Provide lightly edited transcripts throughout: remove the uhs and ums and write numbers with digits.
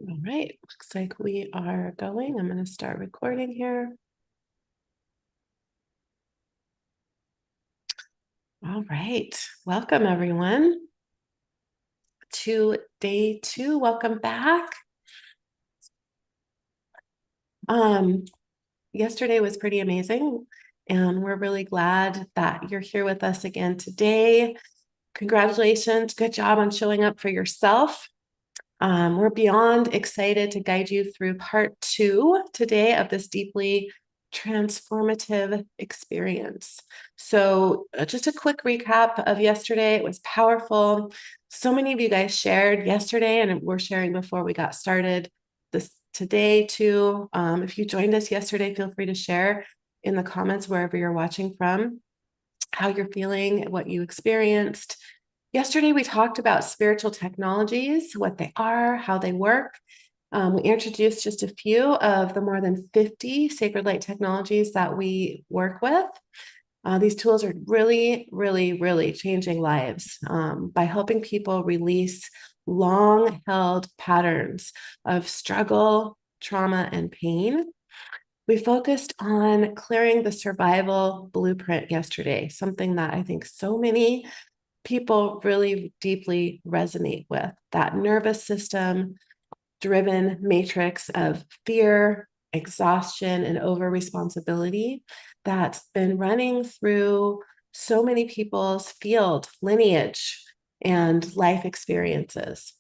All right, looks like we are going. I'm going to start recording here. All right, welcome everyone to day 2. Welcome back. Yesterday was pretty amazing, and we're really glad that you're here with us again today. Congratulations, good job on showing up for yourself. We're beyond excited to guide you through part 2 today of this deeply transformative experience. So just a quick recap of yesterday. It was powerful. So many of you guys shared yesterday, and we're sharing before we got started this today too. If you joined us yesterday, feel free to share in the comments wherever you're watching from how you're feeling, what you experienced. Yesterday, we talked about spiritual technologies, what they are, how they work. We introduced just a few of the more than 50 sacred light technologies that we work with. These tools are really, really, really changing lives by helping people release long-held patterns of struggle, trauma, and pain. We focused on clearing the survival blueprint yesterday, something that I think so many people really deeply resonate with, that nervous system driven matrix of fear, exhaustion, and over responsibility that's been running through so many people's field, lineage, and life experiences.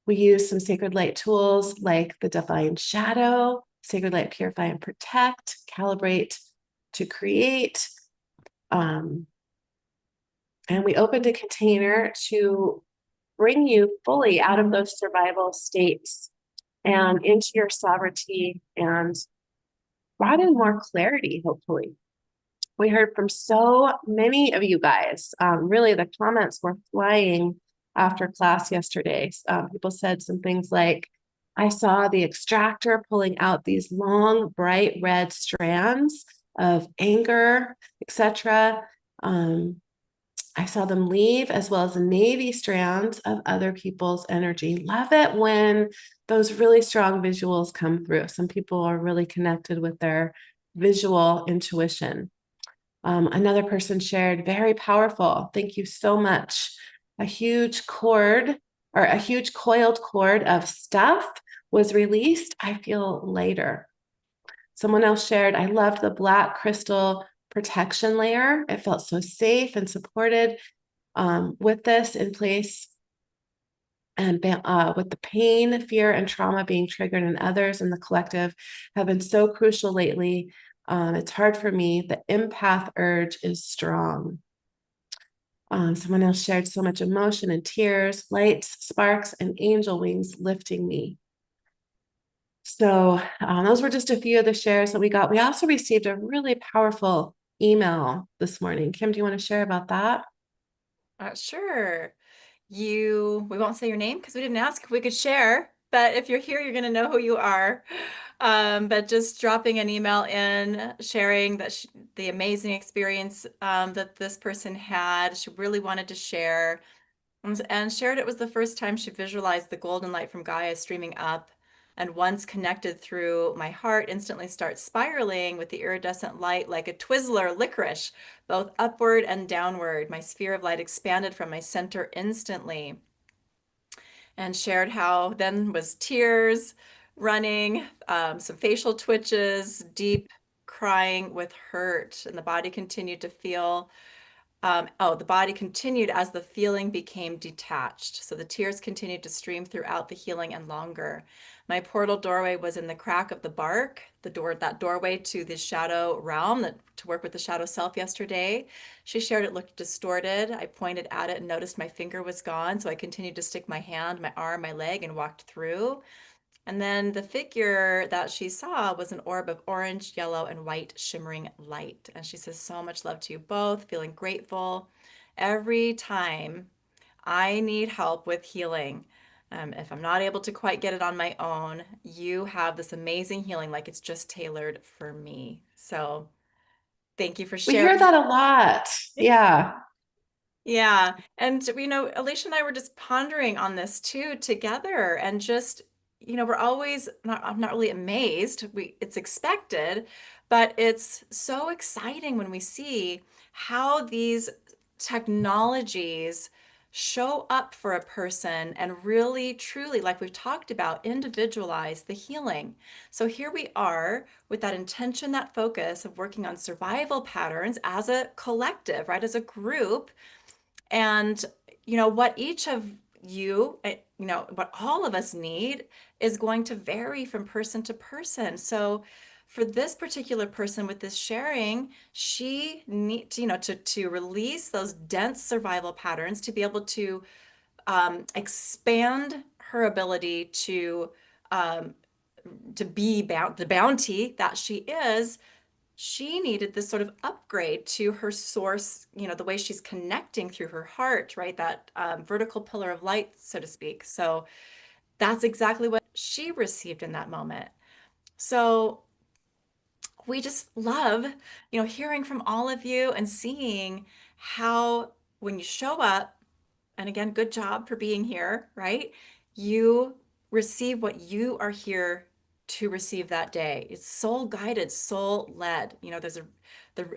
We use some sacred light tools like the divine shadow, sacred light purify and protect, calibrate to create. And we opened a container to bring you fully out of those survival states and into your sovereignty and brought in more clarity, hopefully. We heard from so many of you guys. Really, the comments were flying after class yesterday. People said some things like, I saw the extractor pulling out these long, bright red strands of anger, etc. I saw them leave, as well as the navy strands of other people's energy. Love it when those really strong visuals come through. Some people are really connected with their visual intuition. Another person shared, very powerful. Thank you so much. A huge cord or a huge coiled cord of stuff was released. I feel lighter. Someone else shared, I loved the black crystal protection layer. It felt so safe and supported with this in place. And with the pain, fear, and trauma being triggered in others and the collective have been so crucial lately. It's hard for me. The empath urge is strong. Someone else shared so much emotion and tears, lights, sparks, and angel wings lifting me. So those were just a few of the shares that we got. We also received a really powerful email this morning. Kim, do you want to share about that? Sure. We won't say your name because we didn't ask if we could share, but if you're here, you're going to know who you are. But just dropping an email in, sharing that the amazing experience that this person had. She really wanted to share and shared it was the first time she visualized the golden light from Gaia streaming up. And once connected through my heart, instantly starts spiraling with the iridescent light like a Twizzler licorice, both upward and downward. My sphere of light expanded from my center instantly. And shared how then was tears running, some facial twitches, deep crying with hurt, and the body continued to feel the body continued as the feeling became detached. So the tears continued to stream throughout the healing and longer. My portal doorway was in the crack of the bark, that doorway to the shadow realm, to work with the shadow self yesterday. She shared it looked distorted. I pointed at it and noticed my finger was gone. So I continued to stick my hand, my arm, my leg, and walked through. And then the figure that she saw was an orb of orange, yellow, and white shimmering light. And she says, so much love to you both, feeling grateful. Every time I need help with healing, if I'm not able to quite get it on my own, you have this amazing healing, like it's just tailored for me. So thank you for We hear that sharing. a lot. Yeah. Yeah. And, Alicia and I were just pondering on this too together and just we're always not, I'm not really amazed. It's expected, but it's so exciting when we see how these technologies show up for a person and really, truly, like we've talked about, individualize the healing. So here we are with that intention, that focus of working on survival patterns as a collective, right? As a group, and what each of what all of us need is going to vary from person to person. So for this particular person with this sharing, she needs, to release those dense survival patterns to be able to expand her ability um, to be the bounty that she is. She needed this sort of upgrade to her source, the way she's connecting through her heart, right? That vertical pillar of light, so to speak. So that's exactly what she received in that moment. So we just love, hearing from all of you and seeing how when you show up, and again, good job for being here, right? You receive what you are here to receive that day. It's soul guided, soul led. There's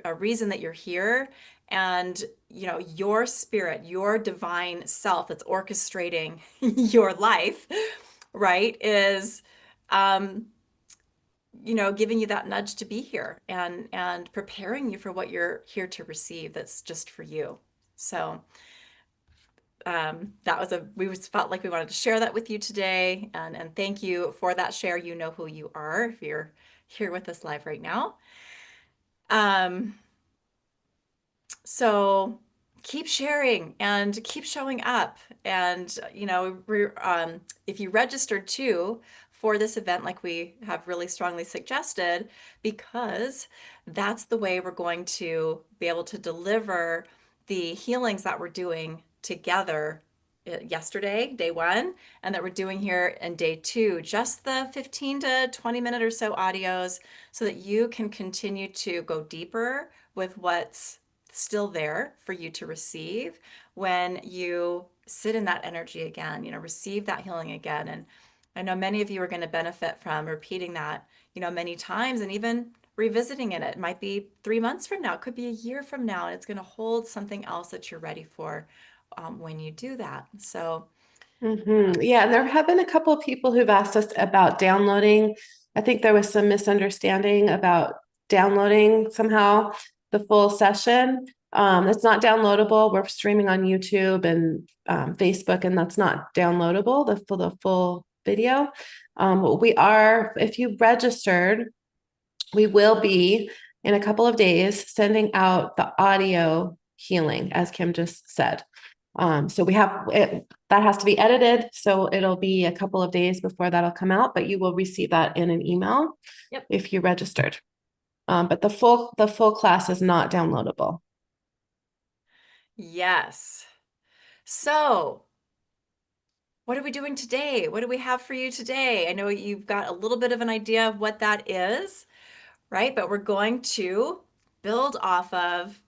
a reason that you're here. And, your spirit, your divine self that's orchestrating your life, right, is, um, giving you that nudge to be here and preparing you for what you're here to receive that's just for you. So, that was we just felt like we wanted to share that with you today, and thank you for that share. You know who you are if you're here with us live right now. Um, so keep sharing and keep showing up. And, if you registered too for this event, like we have really strongly suggested, because that's the way we're going to be able to deliver the healings that we're doing together yesterday, day one, and that we're doing here in day two, just the 15 to 20-minute or so audios, so that you can continue to go deeper with what's still there for you to receive when you sit in that energy again, receive that healing again. And I know many of you are going to benefit from repeating that, many times, and even revisiting it. It might be 3 months from now, it could be a year from now, and it's going to hold something else that you're ready for when you do that. So, Yeah, and there have been a couple of people who've asked us about downloading. I think there was some misunderstanding about downloading somehow the full session. It's not downloadable. We're streaming on YouTube and Facebook, and that's not downloadable, the full video. We are, if you registered, we will be in a couple of days sending out the audio healing, as Kim just said. So we have it, that has to be edited. So it'll be a couple of days before that'll come out, but you will receive that in an email yep. if you registered. But the full class is not downloadable. Yes. So, what are we doing today? What do we have for you today? I know you've got a little bit of an idea of what that is, right? But we're going to build off of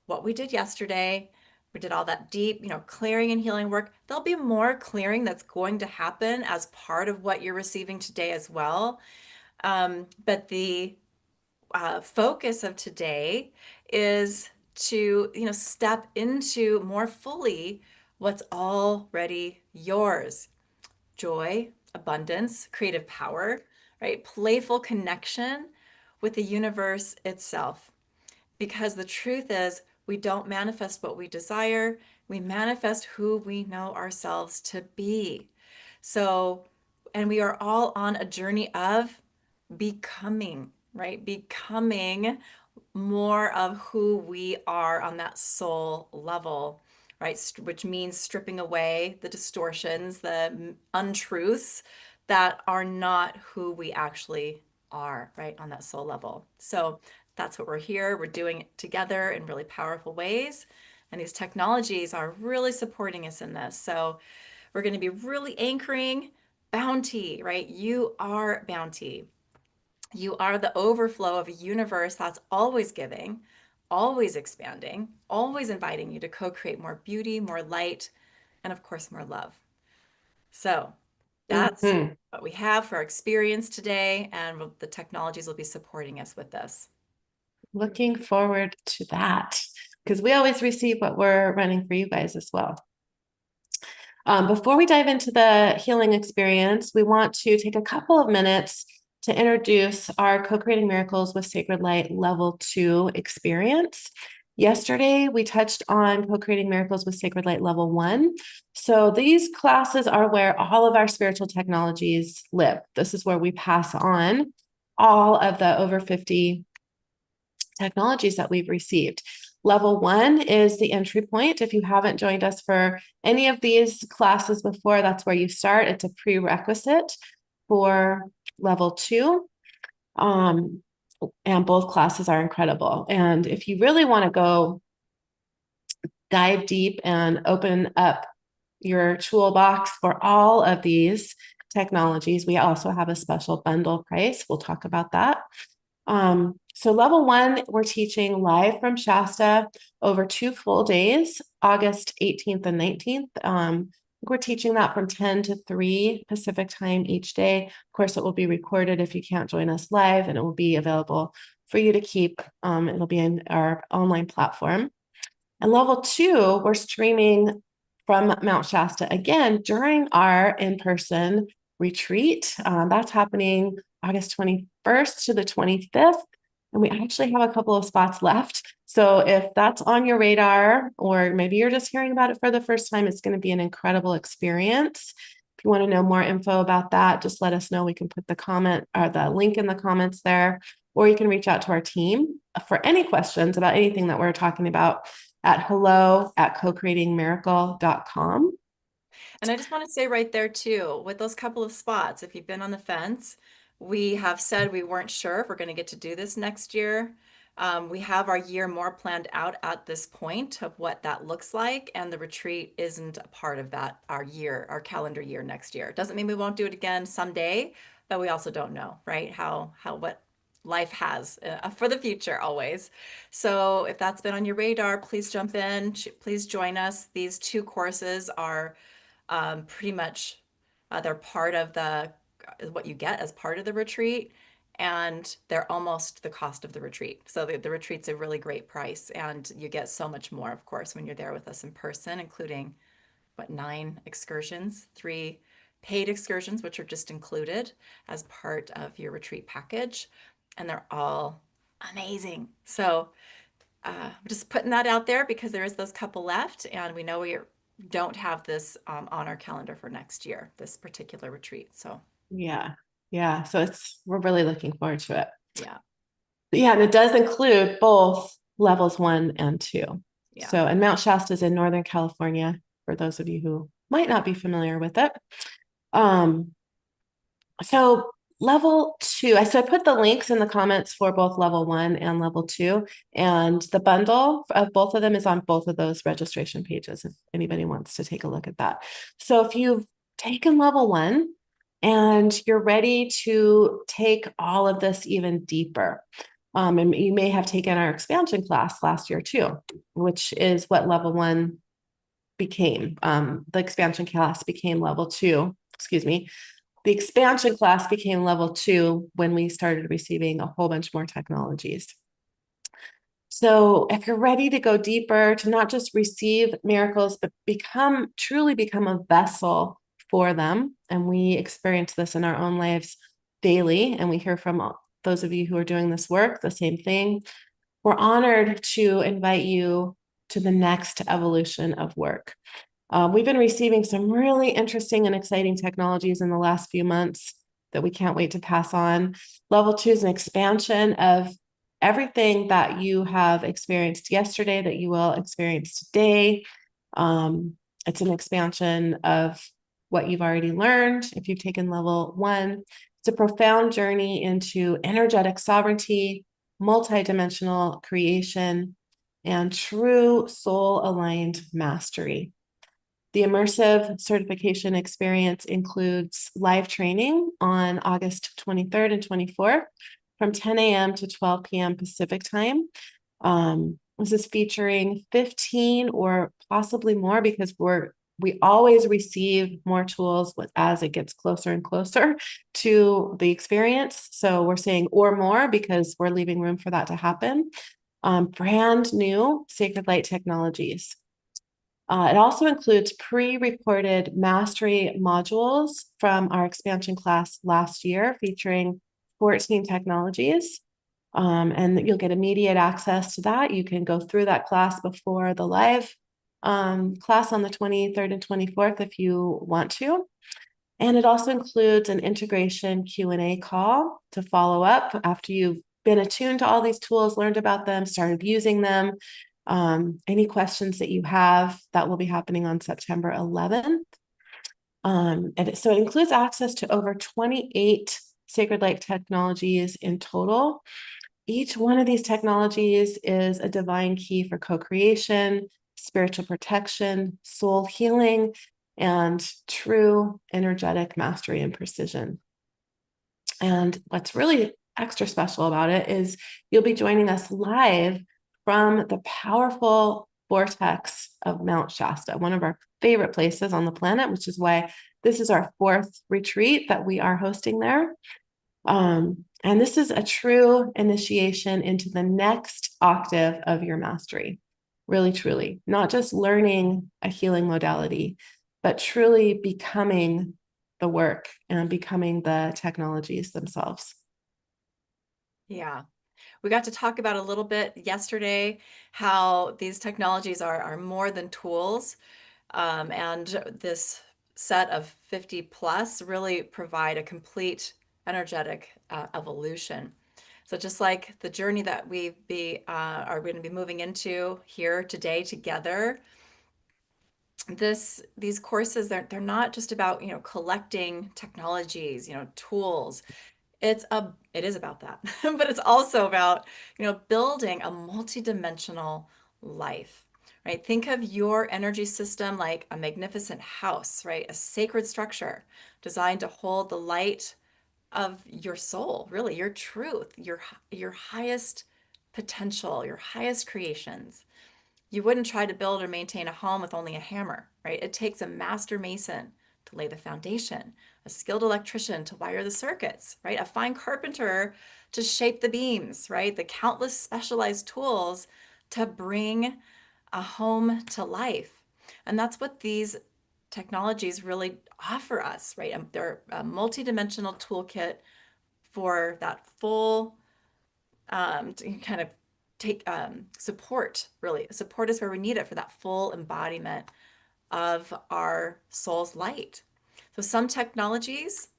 what we did yesterday. We did all that deep, clearing and healing work. There'll be more clearing that's going to happen as part of what you're receiving today as well. But the focus of today is to, step into more fully what's already yours: joy, abundance, creative power, right? Playful connection with the universe itself. Because the truth is, we don't manifest what we desire, we manifest who we know ourselves to be. So, and we are all on a journey of becoming, right? Becoming more of who we are on that soul level, right? Which means stripping away the distortions, the untruths that are not who we actually are, right? On that soul level. So that's what we're here. We're doing it together in really powerful ways. And these technologies are really supporting us in this. So we're going to be really anchoring bounty, right? You are bounty. You are the overflow of a universe that's always giving, always expanding, always inviting you to co create more beauty, more light, and of course, more love. So, That's Mhm. what we have for our experience today, and the technologies will be supporting us with this. Looking forward to that because we always receive what we're running for you guys as well. Before we dive into the healing experience, we want to take a couple of minutes to introduce our Co-Creating Miracles with Sacred Light Level 2 experience. Yesterday, we touched on Co-Creating Miracles with Sacred Light Level 1. So these classes are where all of our spiritual technologies live. This is where we pass on all of the over 50 technologies that we've received. Level 1 is the entry point. If you haven't joined us for any of these classes before, that's where you start. It's a prerequisite for Level 2. And both classes are incredible. And if you really want to go dive deep and open up your toolbox for all of these technologies, we also have a special bundle price. We'll talk about that. So level 1, we're teaching live from Shasta over 2 full days, August 18th and 19th. We're teaching that from 10 to 3 Pacific time each day. Of course, it will be recorded if you can't join us live, and it will be available for you to keep. It'll be in our online platform. And level 2, we're streaming from Mount Shasta again during our in-person retreat. That's happening August 21st to the 25th. And we actually have a couple of spots left. So if that's on your radar, or maybe you're just hearing about it for the first time, it's going to be an incredible experience. If you want to know more info about that, just let us know. We can put the comment or the link in the comments there, or you can reach out to our team for any questions about anything that we're talking about at hello@cocreatingmiracle.com. And I just want to say right there too, with those couple of spots, if you've been on the fence, we have said we weren't sure if we're going to get to do this next year. We have our year more planned out at this point of what that looks like, and the retreat isn't a part of that, our calendar year next year. It doesn't mean we won't do it again someday, but we also don't know, right? What life has for the future always. So if that's been on your radar, please jump in, please join us. These 2 courses are pretty much they're part of what you get as part of the retreat, and they're almost the cost of the retreat. So the retreat's a really great price, and you get so much more, of course, when you're there with us in person, including 9 excursions, 3 paid excursions, which are just included as part of your retreat package, and they're all amazing. So I'm just putting that out there because there is those couple left, and we know we don't have this on our calendar for next year, this particular retreat. So Yeah. So we're really looking forward to it. yeah, And it does include both levels 1 and 2. yeah. So, and Mount Shasta is in Northern California, for those of you who might not be familiar with it. So level 2, I put the links in the comments for both level 1 and level 2, and the bundle of both of them is on both of those registration pages if anybody wants to take a look at that. So if you've taken level 1 and you're ready to take all of this even deeper, and you may have taken our expansion class last year too, which is what level 1 became. The expansion class became level 2, excuse me. The expansion class became level 2 when we started receiving a whole bunch more technologies. So if you're ready to go deeper, to not just receive miracles, but truly become a vessel for them. And we experience this in our own lives daily. And we hear from those of you who are doing this work, the same thing. We're honored to invite you to the next evolution of work. We've been receiving some really interesting and exciting technologies in the last few months that we can't wait to pass on. Level 2 is an expansion of everything that you have experienced yesterday that you will experience today. It's an expansion of what you've already learned. If you've taken level 1, it's a profound journey into energetic sovereignty, multidimensional creation, and true soul-aligned mastery. The immersive certification experience includes live training on August 23rd and 24th from 10 a.m. to 12 p.m. Pacific time. This is featuring 15 or possibly more, because we always receive more tools as it gets closer and closer to the experience. So we're saying or more because we're leaving room for that to happen. Brand new Sacred Light technologies. It also includes pre-recorded mastery modules from our expansion class last year featuring 14 technologies. And you'll get immediate access to that. You can go through that class before the live class on the 23rd and 24th if you want to. And it also includes an integration Q&A call to follow up after you've been attuned to all these tools, learned about them, started using them. Any questions that you have, that will be happening on September 11th. So it includes access to over 28 Sacred Light technologies in total. Each one of these technologies is a divine key for co-creation, spiritual protection, soul healing, and true energetic mastery and precision. And what's really extra special about it is you'll be joining us live from the powerful vortex of Mount Shasta, one of our favorite places on the planet, which is why this is our 4th retreat that we are hosting there. And this is a true initiation into the next octave of your mastery. Really, truly, not just learning a healing modality, but truly becoming the work and becoming the technologies themselves. Yeah. We got to talk about a little bit yesterday how these technologies are more than tools. And this set of 50 plus really provide a complete energetic evolution. So just like the journey that are going to be moving into here today together, these courses, they're not just about, collecting technologies, tools. It is about that, but it's also about, building a multidimensional life, right? Think of your energy system like a magnificent house, right? A sacred structure designed to hold the light of your soul, really, your truth, your highest potential, your highest creations. You wouldn't try to build or maintain a home with only a hammer, right? It takes a master mason to lay the foundation, a skilled electrician to wire the circuits, right? A fine carpenter to shape the beams, right? The countless specialized tools to bring a home to life. And that's what these technologies really offer us, right? They're a multidimensional toolkit for that full to kind of take support, really. Support is where we need it for that full embodiment of our soul's light. So some technologies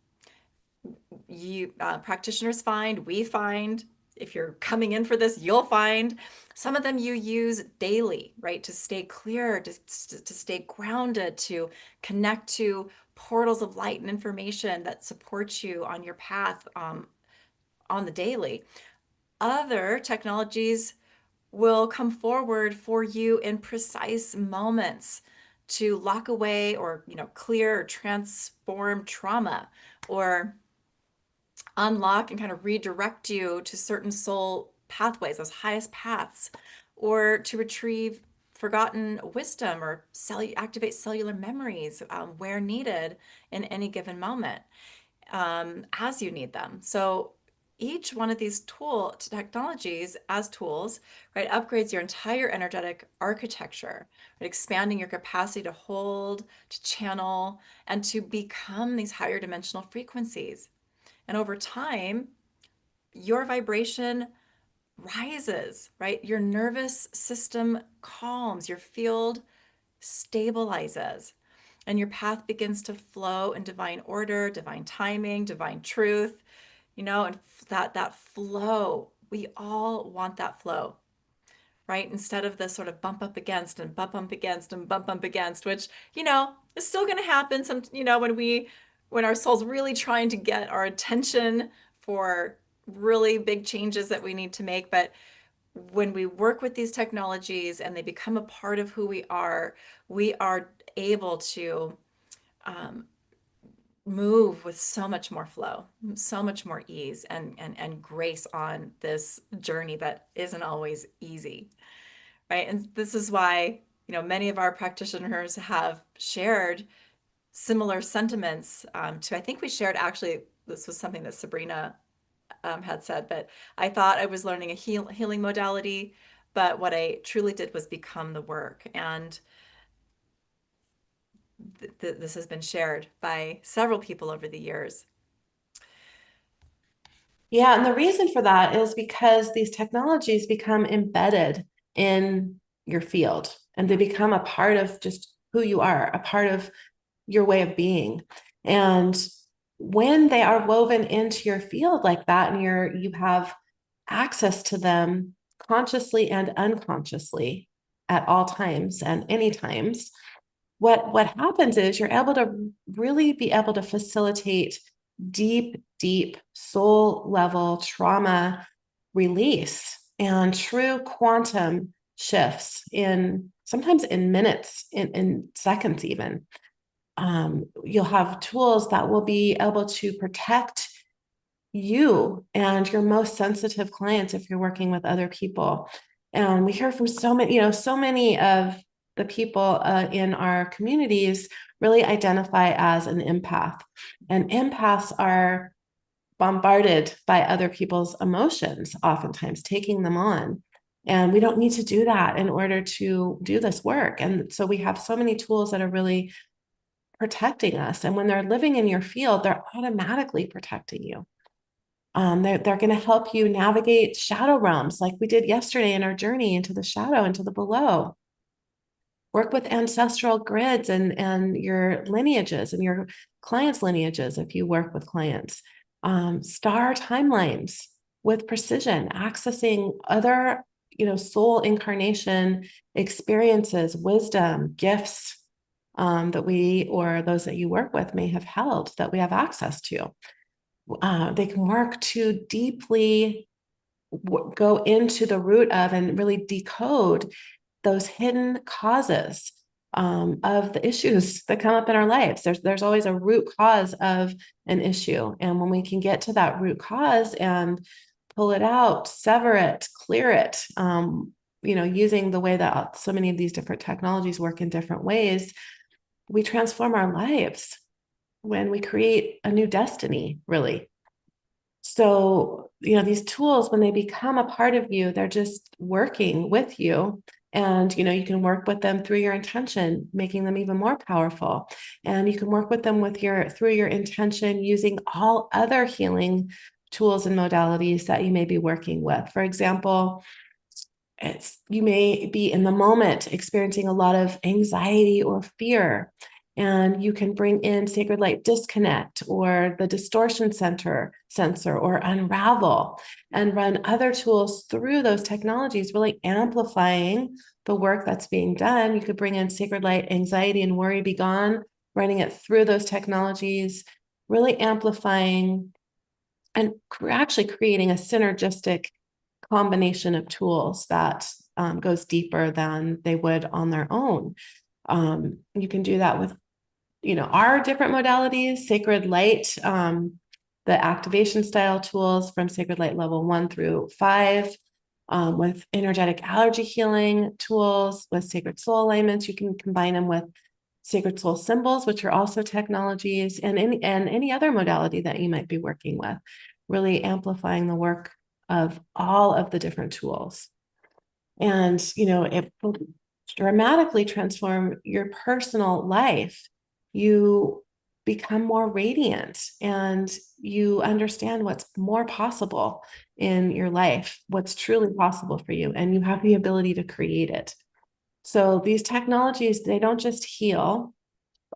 you practitioners find, we find, if you're coming in for this, you'll find some of them you use daily, right? To stay clear, to stay grounded, to connect to portals of light and information that support you on your path on the daily. Other technologies will come forward for you in precise moments to lock away or clear or transform trauma or unlock and kind of redirect you to certain soul pathways, those highest paths, or to retrieve forgotten wisdom or activate cellular memories where needed in any given moment as you need them. So each one of these technologies as tools, right, upgrades your entire energetic architecture, right, expanding your capacity to hold, to channel, and to become these higher dimensional frequencies. And over time, your vibration rises, right? Your nervous system calms, your field stabilizes, and your path begins to flow in divine order, divine timing, divine truth, and that flow. We all want that flow, right? Instead of this sort of bump up against and bump up against and bump up against, which, is still going to happen when our soul's really trying to get our attention for really big changes that we need to make. But when we work with these technologies and they become a part of who we are able to move with so much more flow, so much more ease and grace on this journey that isn't always easy, right? And this is why many of our practitioners have shared similar sentiments to, I think we shared actually, this was something that Sabrina had said, but I thought I was learning a healing modality, but what I truly did was become the work. And this has been shared by several people over the years. Yeah, and the reason for that is because these technologies become embedded in your field and they become a part of just who you are, a part of your way of being. And when they are woven into your field like that, and you have access to them consciously and unconsciously at all times and any times, what happens is you're able to really be able to facilitate deep soul level trauma release and true quantum shifts in sometimes in minutes, in seconds even. You'll have tools that will be able to protect you and your most sensitive clients if you're working with other people. And we hear from so many of the people in our communities really identify as an empath. And empaths are bombarded by other people's emotions, oftentimes taking them on. And we don't need to do that in order to do this work. And so we have so many tools that are really protecting us. And when they're living in your field, they're automatically protecting you. They're going to help you navigate shadow realms like we did yesterday in our journey into the shadow, into the below. Work with ancestral grids and your lineages and your clients' lineages if you work with clients. Star timelines with precision, accessing other soul incarnation experiences, wisdom, gifts that we or those that you work with may have held that we have access to. They can work to deeply go into the root of and really decode those hidden causes of the issues that come up in our lives. There's always a root cause of an issue. And when we can get to that root cause and pull it out, sever it, clear it, using the way that so many of these different technologies work in different ways, we transform our lives when we create a new destiny, really. So, these tools, when they become a part of you, they're just working with you. And, you can work with them through your intention, making them even more powerful. And you can work with them through your intention using all other healing tools and modalities that you may be working with. For example, you may be in the moment experiencing a lot of anxiety or fear, and you can bring in sacred light disconnect or the distortion sensor or unravel and run other tools through those technologies, really amplifying the work that's being done. You could bring in sacred light anxiety and worry be gone, running it through those technologies, really amplifying and actually creating a synergistic combination of tools that goes deeper than they would on their own. You can do that with, our different modalities, sacred light, the activation style tools from sacred light level 1 through 5, with energetic allergy healing tools, with sacred soul alignments. You can combine them with sacred soul symbols, which are also technologies, and any other modality that you might be working with, really amplifying the work of all of the different tools. And, it will dramatically transform your personal life. You become more radiant and you understand what's more possible in your life, what's truly possible for you, and you have the ability to create it. So these technologies, they don't just heal,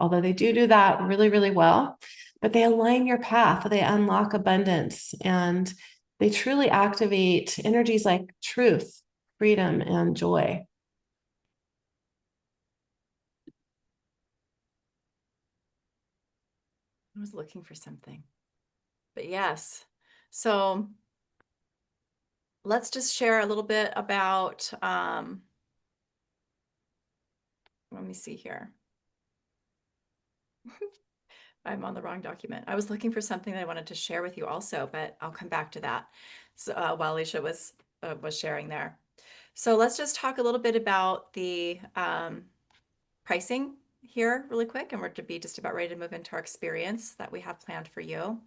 although they do that really, really well, but they align your path, they unlock abundance, and they truly activate energies like truth, freedom, and joy. I was looking for something, but yes. So let's just share a little bit about, let me see here. I'm on the wrong document. I was looking for something that I wanted to share with you also, but I'll come back to that. So while Alicia was sharing there. So let's just talk a little bit about the pricing here really quick, and we're to be just about ready to move into our experience that we have planned for you.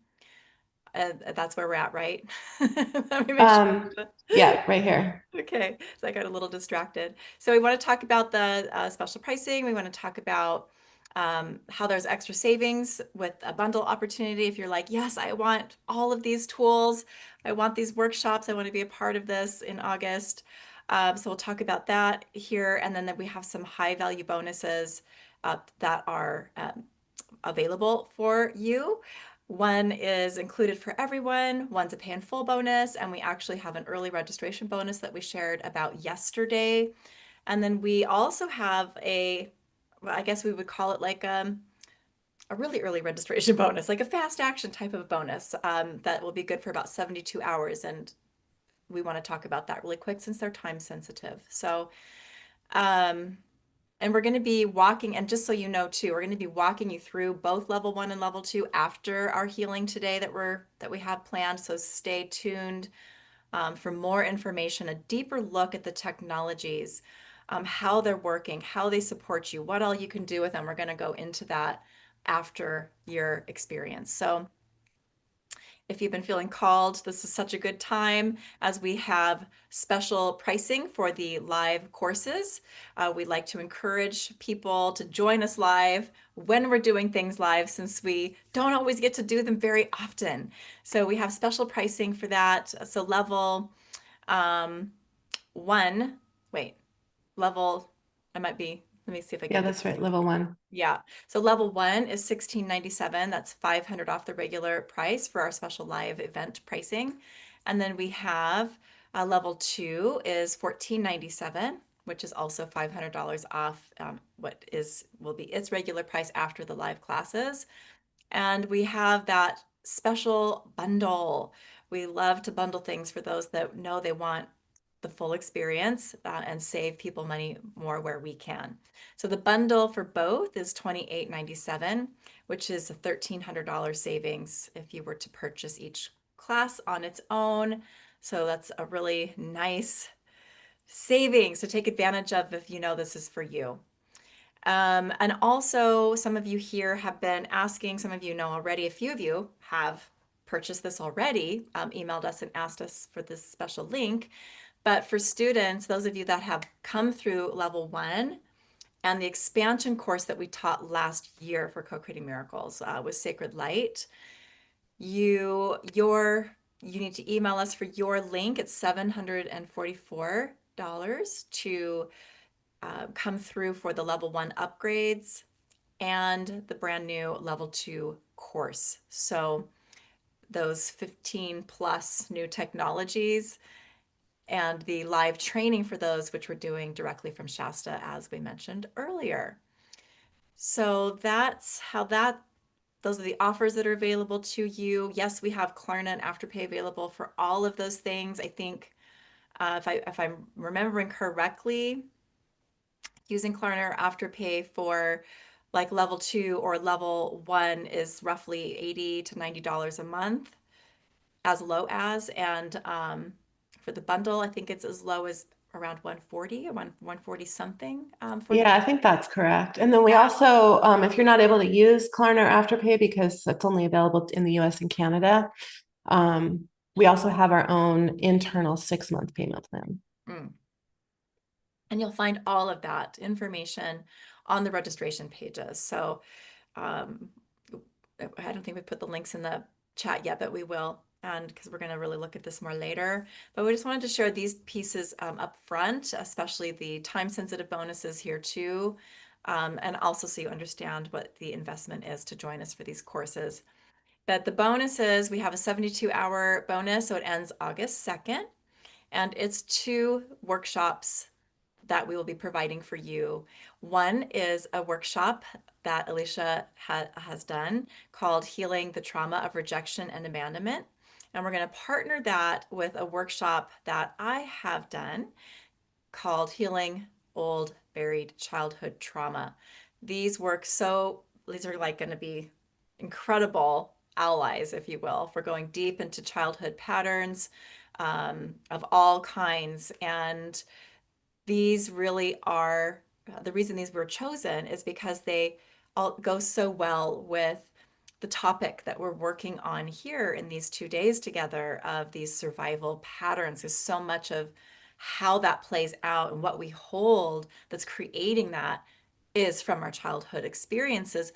That's where we're at, right? Let me make Um, sure. yeah, right here. Okay, so I got a little distracted. So we want to talk about the special pricing. We want to talk about how there's extra savings with a bundle opportunity. If you're like, yes, I want all of these tools, I want these workshops, I want to be a part of this in August. So we'll talk about that here, and then we have some high value bonuses that are available for you. One is included for everyone, one's a pay in full bonus, and we actually have an early registration bonus that we shared about yesterday. And then we also have well, I guess we would call it like a really early registration bonus, like a fast action type of bonus that will be good for about 72 hours. And we want to talk about that really quick since they're time sensitive. Um, and we're going to be walking, and just so you know too, we're going to be walking you through both level 1 and level 2 after our healing today that we have planned. So stay tuned for more information, a deeper look at the technologies, how they're working, how they support you, what all you can do with them. We're going to go into that after your experience. So if you've been feeling called, this is such a good time as we have special pricing for the live courses. We like to encourage people to join us live when we're doing things live since we don't always get to do them very often. So we have special pricing for that. So level um, 1, wait, level, I might be, let me see if I Yeah, can get that's this. right. Level one. Yeah. So level 1 is $16.97. That's 500 off the regular price for our special live event pricing. And then we have level 2 is $14.97, which is also $500 off what is will be its regular price after the live classes. And we have that special bundle. We love to bundle things for those that know they want the full experience and save people money more where we can. So the bundle for both is $28.97, which is a $1,300 savings if you were to purchase each class on its own. So that's a really nice savings to take advantage of if you know this is for you. And also, some of you here have been asking, some of you know already, a few of you have purchased this already, emailed us and asked us for this special link. But for students, those of you that have come through level 1 and the expansion course that we taught last year for Co-Creating Miracles with Sacred Light, you need to email us for your link. It's $744 to come through for the level 1 upgrades and the brand new level 2 course. So those 15 plus new technologies and the live training for those, which we're doing directly from Shasta, as we mentioned earlier. So that's how those are the offers that are available to you. Yes, we have Klarna and Afterpay available for all of those things. I think if I'm remembering correctly, using Klarna or Afterpay for like level 2 or level 1 is roughly $80 to $90 a month, as low as, and for the bundle, I think it's as low as around 140 or 140 something for the Yeah, I think that's correct. And then we yeah. also, if you're not able to use Klarna or Afterpay because it's only available in the US and Canada, we also have our own internal 6-month payment plan. Mm. And you'll find all of that information on the registration pages. So um, I don't think we put the links in the chat yet, but we will, and because we're going to really look at this more later. But we just wanted to share these pieces up front, especially the time-sensitive bonuses here too, and also so you understand what the investment is to join us for these courses. But the bonuses, we have a 72-hour bonus, so it ends August 2nd, and it's 2 workshops that we will be providing for you. One is a workshop that Elysia has done called Healing the Trauma of Rejection and Abandonment. And we're going to partner that with a workshop that I have done called Healing Old Buried Childhood Trauma. These are like going to be incredible allies, if you will, for going deep into childhood patterns of all kinds. And these really are the reason these were chosen is because they all go so well with the topic that we're working on here in these 2 days together of these survival patterns is so much of how that plays out and what we hold that's creating that is from our childhood experiences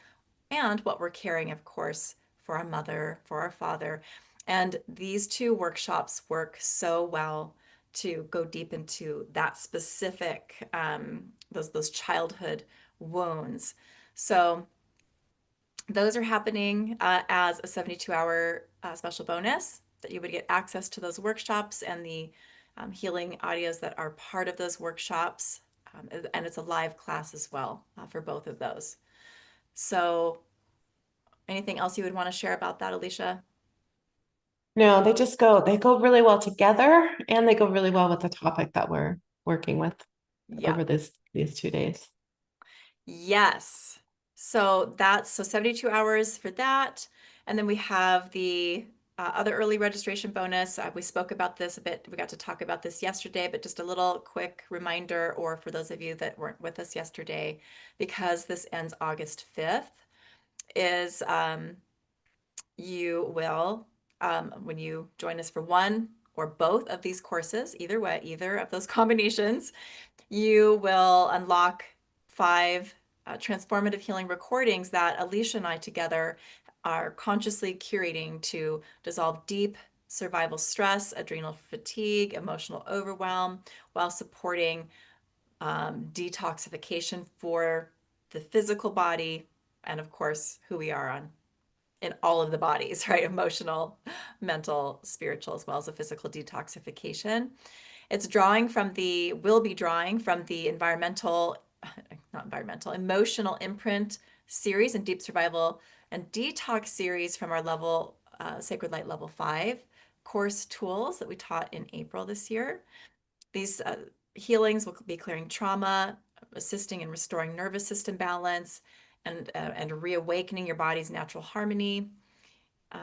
and what we're carrying, of course, for our mother, for our father. And these two workshops work so well to go deep into that specific, those childhood wounds. So those are happening as a 72-hour special bonus that you would get access to those workshops and the healing audios that are part of those workshops. And it's a live class as well for both of those. So anything else you would want to share about that, Elysia? No, they go really well together and they go really well with the topic that we're working with Yeah. over these 2 days. Yes. So 72 hours for that. And then we have the other early registration bonus. We spoke about this a bit. We got to talk about this yesterday, but just a little quick reminder, or for those of you that weren't with us yesterday, because this ends August 5th, is you will, when you join us for one or both of these courses, either way, either of those combinations, you will unlock 5 transformative healing recordings that Elysia and I together are consciously curating to dissolve deep survival stress, adrenal fatigue, emotional overwhelm, while supporting detoxification for the physical body and, of course, who we are on in all of the bodies, right? Emotional, mental, spiritual, as well as a physical detoxification. It's drawing from the, will be drawing from the not environmental, emotional imprint series and deep survival and detox series from our level, Sacred Light Level 5 course tools that we taught in April this year. These healings will be clearing trauma, assisting in restoring nervous system balance, and reawakening your body's natural harmony.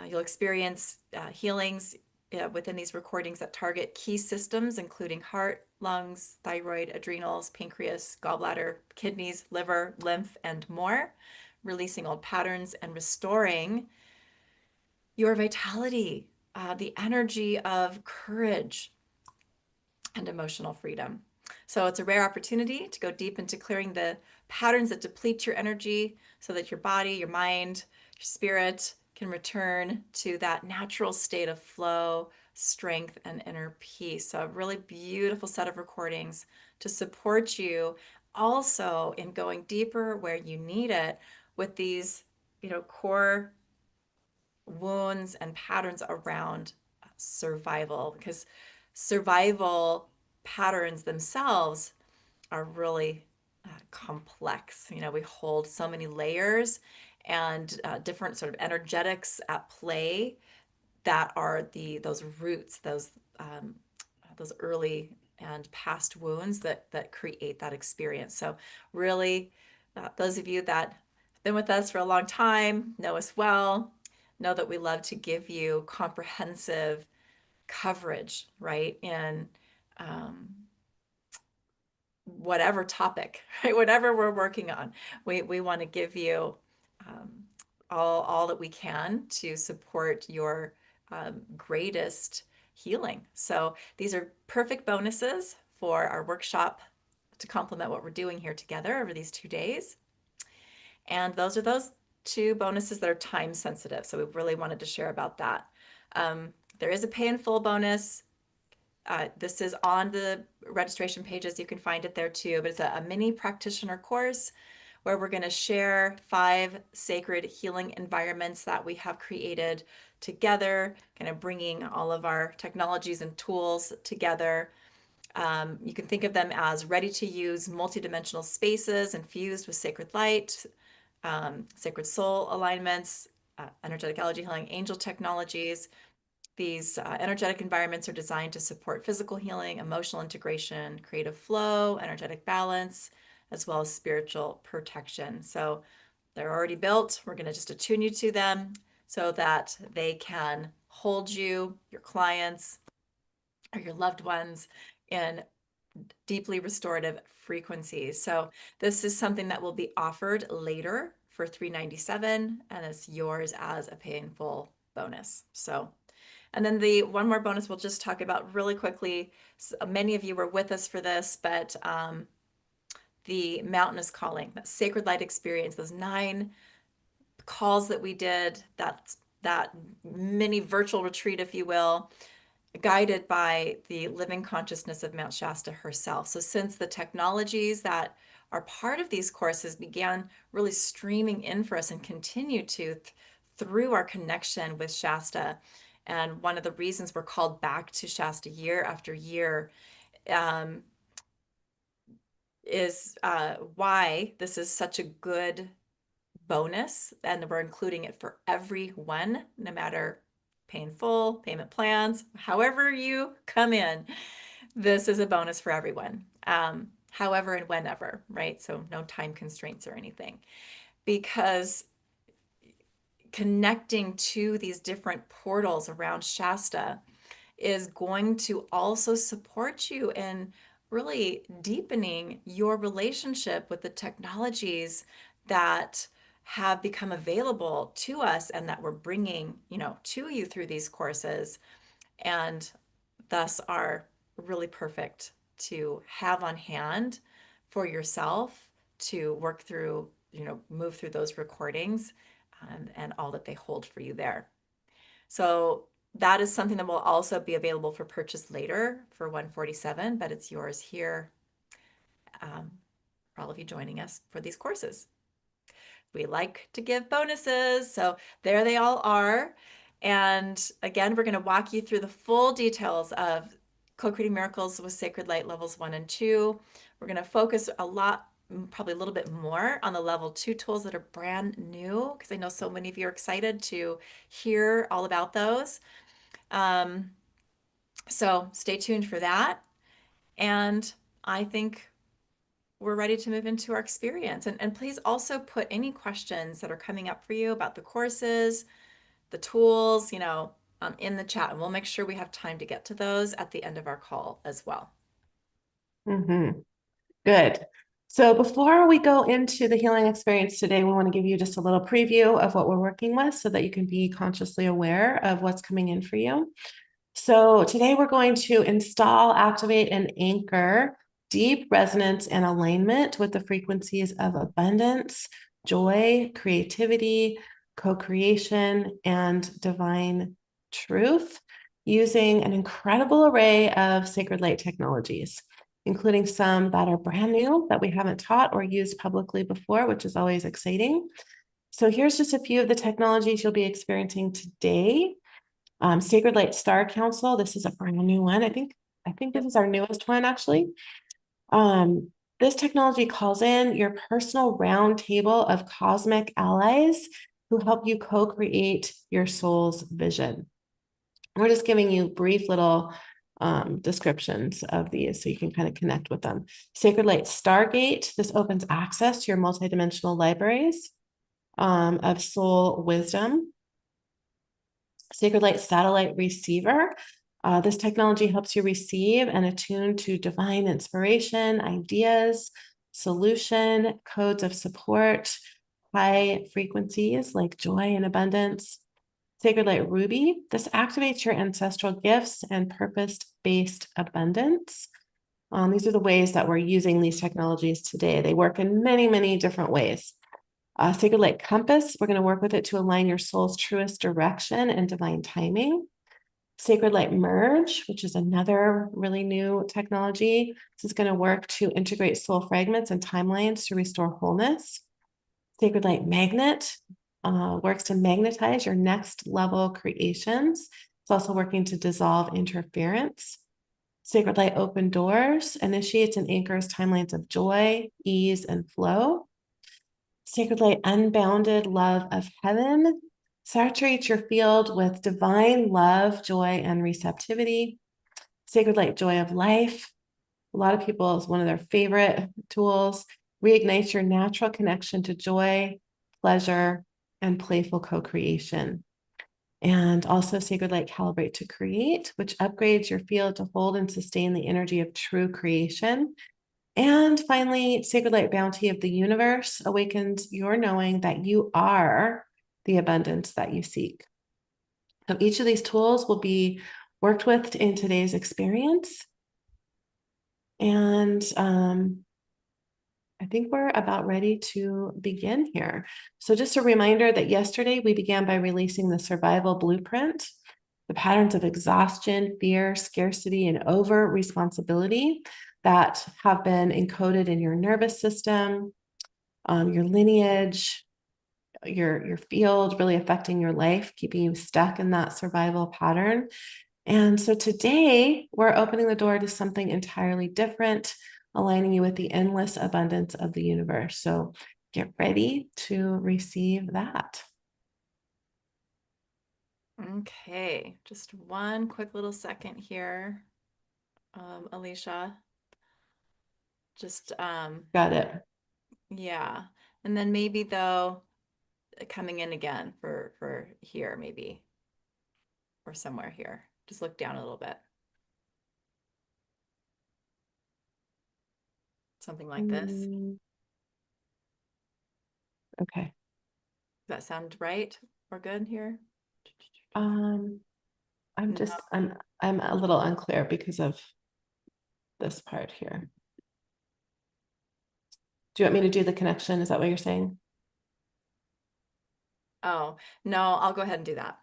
You'll experience healings within these recordings that target key systems, including heart, lungs, thyroid, adrenals, pancreas, gallbladder, kidneys, liver, lymph, and more, releasing old patterns and restoring your vitality, the energy of courage and emotional freedom. So it's a rare opportunity to go deep into clearing the patterns that deplete your energy so that your body, your mind, your spirit can return to that natural state of flow, strength, and inner peace. So a really beautiful set of recordings to support you also in going deeper where you need it with these, core wounds and patterns around survival, because survival patterns themselves are really complex. We hold so many layers and different sort of energetics at play that are those roots, those early and past wounds that create that experience. So really, those of you that have been with us for a long time know us well, know that we love to give you comprehensive coverage, right, in um, whatever topic, right, whatever we're working on. We want to give you um, all that we can to support your greatest healing. So these are perfect bonuses for our workshop to complement what we're doing here together over these 2 days. And those are those 2 bonuses that are time sensitive. So we really wanted to share about that. There is a pay in full bonus. This is on the registration pages. You can find it there too, but it's a mini practitioner course where we're going to share 5 sacred healing environments that we have created together, kind of bringing all of our technologies and tools together. You can think of them as ready to use multidimensional spaces infused with sacred light, sacred soul alignments, energetic allergy healing, angel technologies. These energetic environments are designed to support physical healing, emotional integration, creative flow, energetic balance, as well as spiritual protection. So they're already built. We're going to just attune you to them so that they can hold you, your clients, or your loved ones in deeply restorative frequencies. So this is something that will be offered later for $397, and it's yours as a pay in full bonus. So, and then the one more bonus we'll just talk about really quickly. Many of you were with us for this, but the Mountain is Calling, that sacred light experience, those 9 calls that we did, that mini virtual retreat, if you will, guided by the living consciousness of Mount Shasta herself. So since the technologies that are part of these courses began really streaming in for us and continue to through our connection with Shasta, and one of the reasons we're called back to Shasta year after year, um, is why this is such a good bonus, and we're including it for everyone, no matter pay in full, payment plans, however you come in. This is a bonus for everyone, however and whenever, right? So no time constraints or anything, because connecting to these different portals around Shasta is going to also support you in really deepening your relationship with the technologies that have become available to us and that we're bringing, to you through these courses, and thus are really perfect to have on hand for yourself to work through, move through those recordings, and all that they hold for you there. So that is something that will also be available for purchase later for 147, but it's yours here, for all of you joining us for these courses. We like to give bonuses, so there they all are. And again, we're going to walk you through the full details of Co-Creating Miracles with Sacred Light levels 1 and 2. We're going to focus a lot, probably a little bit more, on the level 2 tools that are brand new, because I know so many of you are excited to hear all about those. So stay tuned for that. And I think we're ready to move into our experience. And please also put any questions that are coming up for you about the courses, the tools, in the chat. And we'll make sure we have time to get to those at the end of our call as well. Good. So before we go into the healing experience today, we want to give you just a little preview of what we're working with so that you can be consciously aware of what's coming in for you. So today we're going to install, activate, and anchor deep resonance and alignment with the frequencies of abundance, joy, creativity, co-creation, and divine truth using an incredible array of sacred light technologies, including some that are brand new that we haven't taught or used publicly before, which is always exciting. So here's just a few of the technologies you'll be experiencing today. Sacred Light Star Council. This is a brand new one. I think this is our newest one, actually. This technology calls in your personal round table of cosmic allies who help you co-create your soul's vision. We're just giving you brief little descriptions of these so you can kind of connect with them. Sacred Light Stargate. This opens access to your multidimensional libraries of soul wisdom. Sacred Light Satellite Receiver. This technology helps you receive and attune to divine inspiration, ideas, solution, codes of support, high frequencies like joy and abundance. Sacred Light Ruby. This activates your ancestral gifts and purpose-based abundance. These are the ways that we're using these technologies today. They work in many, many different ways. Sacred Light Compass, we're going to work with it to align your soul's truest direction and divine timing. Sacred Light Merge, which is another really new technology. This is going to work to integrate soul fragments and timelines to restore wholeness. Sacred Light Magnet works to magnetize your next level creations. It's also working to dissolve interference. Sacred Light Open Doors initiates and anchors timelines of joy, ease, and flow. Sacred Light Unbounded Love of Heaven saturates your field with divine love, joy, and receptivity. Sacred Light Joy of Life. A lot of people, it's one of their favorite tools. Reignites your natural connection to joy, pleasure, and playful co-creation. And also Sacred Light Calibrate to Create, which upgrades your field to hold and sustain the energy of true creation. And finally, Sacred Light Bounty of the Universe awakens your knowing that you are the abundance that you seek. So each of these tools will be worked with in today's experience. And I think we're about ready to begin here. So just a reminder that yesterday we began by releasing the survival blueprint, the patterns of exhaustion, fear, scarcity, and over responsibility that have been encoded in your nervous system, your lineage, your field, really affecting your life, keeping you stuck in that survival pattern. And so today we're opening the door to something entirely different, aligning you with the endless abundance of the universe. So get ready to receive that. Okay, just one quick little second here, Elysia. Just Got it. yeah, and then maybe though coming in again for here maybe or somewhere here. Just look down a little bit. Something like this. Okay. Does that sound right or good here? I'm No. just I'm a little unclear because of this part here. Do you want me to do the connection? Is that what you're saying? Oh, no, I'll go ahead and do that.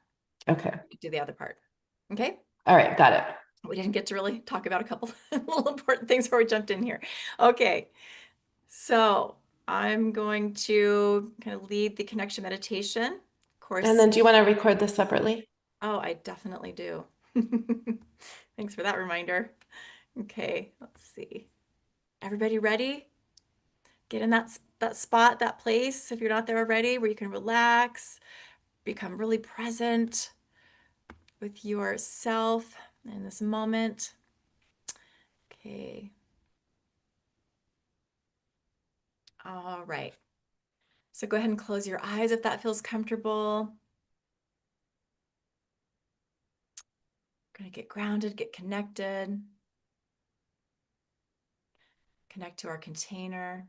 Okay. Do the other part. Okay. All right, got it. We didn't get to really talk about a couple little important things before we jumped in here. Okay. So I'm going to kind of lead the connection meditation. Of And course. then do you want to record this separately? Oh, I definitely do. Thanks for that reminder. Okay, let's see. Everybody ready? Get in that spot, that place, if you're not there already, where you can relax, become really present with yourself in this moment. Okay. All right. So go ahead and close your eyes if that feels comfortable. We're going to get grounded, get connected, connect to our container.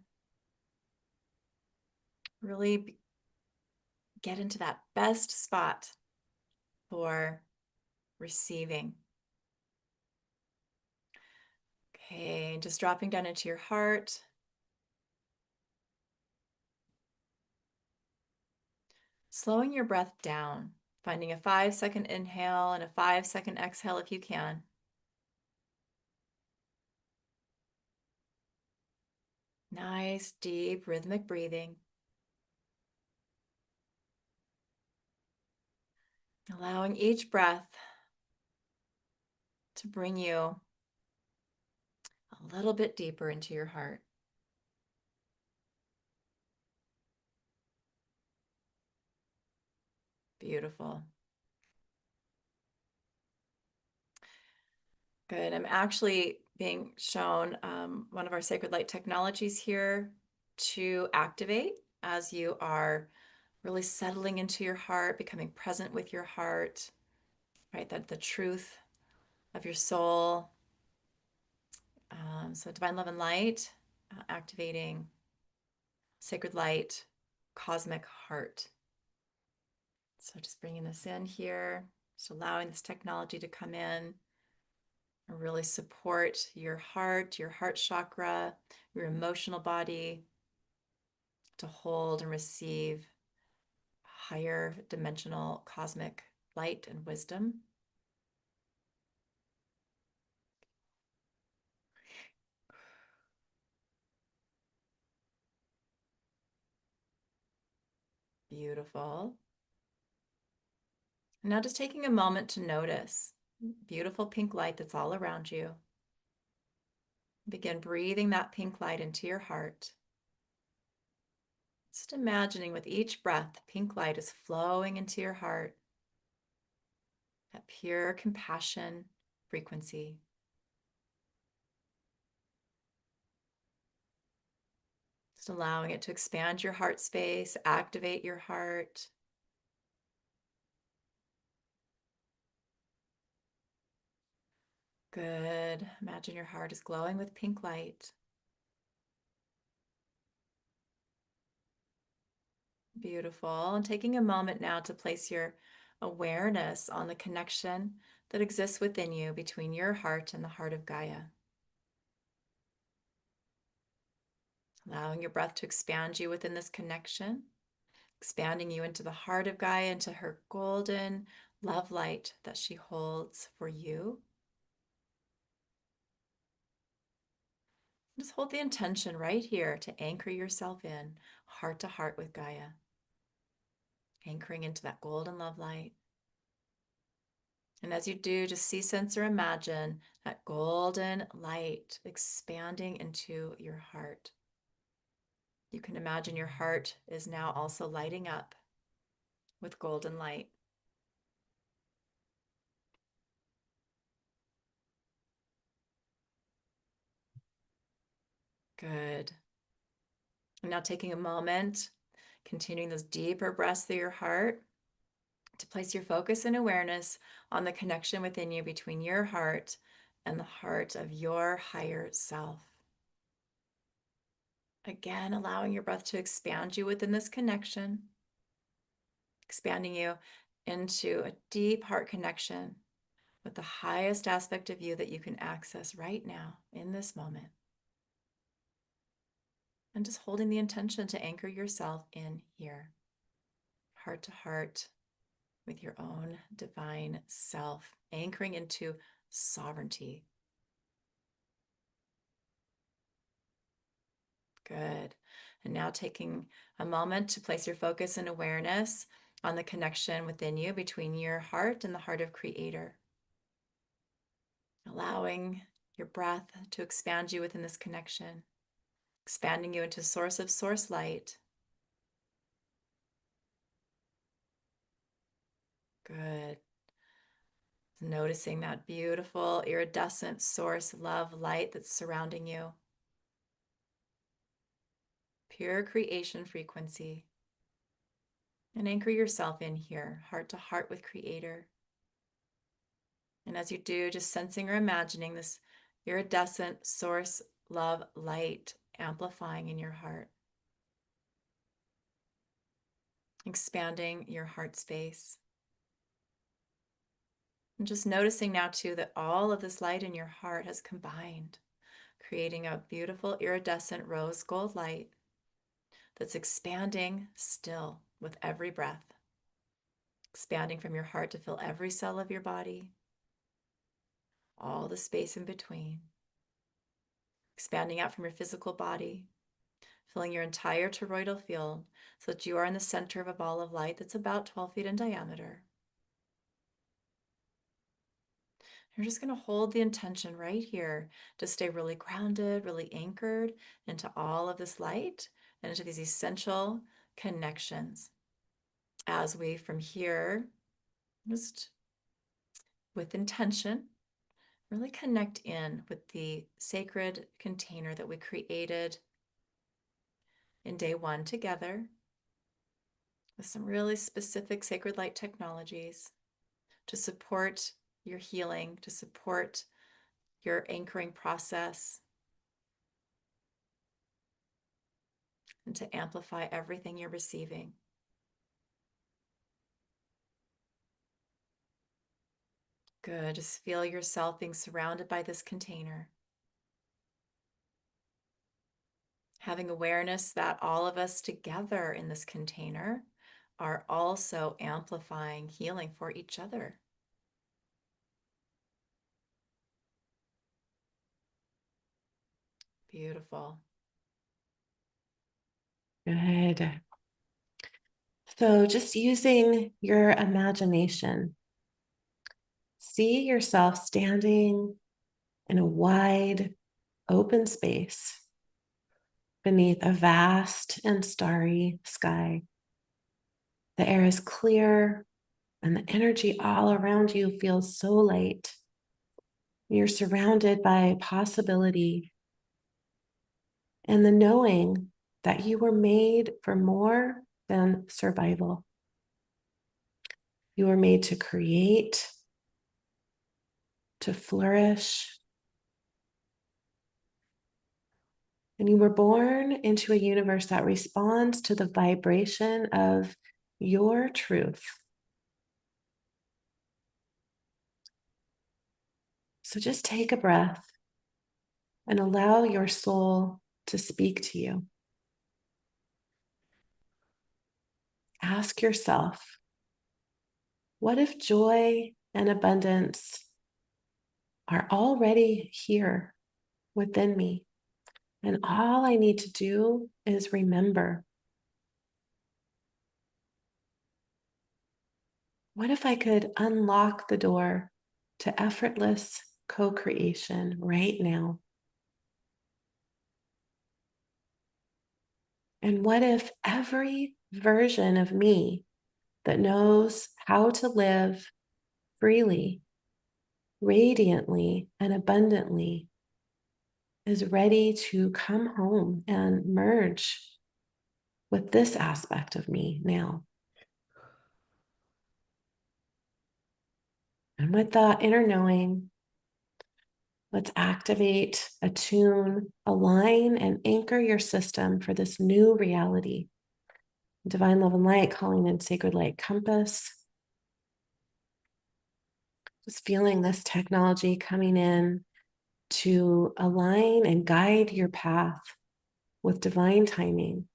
Really get into that best spot for receiving. Okay, just dropping down into your heart. Slowing your breath down, finding a 5-second inhale and a 5-second exhale if you can. Nice, deep, rhythmic breathing. Allowing each breath to bring you a little bit deeper into your heart. Beautiful. Good. I'm actually being shown one of our sacred light technologies here to activate as you are really settling into your heart, becoming present with your heart, right? That the truth of your soul. So divine love and light, activating sacred light, cosmic heart. So just bringing this in here, just allowing this technology to come in and really support your heart chakra, your emotional body to hold and receive higher dimensional cosmic light and wisdom. Beautiful. Now just taking a moment to notice beautiful pink light that's all around you. Begin breathing that pink light into your heart. Just imagining with each breath, pink light is flowing into your heart. That pure compassion frequency. Just allowing it to expand your heart space, activate your heart. Good. Imagine your heart is glowing with pink light. Beautiful. And taking a moment now to place your awareness on the connection that exists within you between your heart and the heart of Gaia. Allowing your breath to expand you within this connection, expanding you into the heart of Gaia, into her golden love light that she holds for you. Just hold the intention right here to anchor yourself in heart to heart with Gaia, anchoring into that golden love light. And as you do, just see, sense, or imagine that golden light expanding into your heart. You can imagine your heart is now also lighting up with golden light. Good. And now taking a moment, continuing those deeper breaths through your heart to place your focus and awareness on the connection within you between your heart and the heart of your higher self. Again, allowing your breath to expand you within this connection, expanding you into a deep heart connection with the highest aspect of you that you can access right now in this moment. And just holding the intention to anchor yourself in here, heart to heart with your own divine self, anchoring into sovereignty. Good. And now taking a moment to place your focus and awareness on the connection within you between your heart and the heart of Creator. Allowing your breath to expand you within this connection, expanding you into source of source light. Good. Noticing that beautiful iridescent source love light that's surrounding you. Pure creation frequency. And anchor yourself in here, heart to heart with Creator. And as you do, just sensing or imagining this iridescent source love light amplifying in your heart. Expanding your heart space. And just noticing now too that all of this light in your heart has combined, creating a beautiful iridescent rose gold light that's expanding still with every breath, expanding from your heart to fill every cell of your body, all the space in between, expanding out from your physical body, filling your entire toroidal field so that you are in the center of a ball of light that's about 12 feet in diameter. You're just going to hold the intention right here to stay really grounded, really anchored into all of this light and into these essential connections. As we from here, just with intention, really connect in with the sacred container that we created in day one together with some really specific sacred light technologies to support your healing, to support your anchoring process, and to amplify everything you're receiving. Good. Just feel yourself being surrounded by this container. Having awareness that all of us together in this container are also amplifying healing for each other. Beautiful. Good. So just using your imagination, see yourself standing in a wide, open space beneath a vast and starry sky. The air is clear and the energy all around you feels so light. You're surrounded by possibility and the knowing that you were made for more than survival. You were made to create, to flourish. And you were born into a universe that responds to the vibration of your truth. So just take a breath and allow your soul to speak to you. Ask yourself, what if joy and abundance are already here within me? And all I need to do is remember. What if I could unlock the door to effortless co-creation right now? And what if every version of me that knows how to live freely, radiantly, and abundantly is ready to come home and merge with this aspect of me now? And with that inner knowing, let's activate, attune, align, and anchor your system for this new reality. Divine love and light, calling in sacred light compass. Just feeling this technology coming in to align and guide your path with divine timing,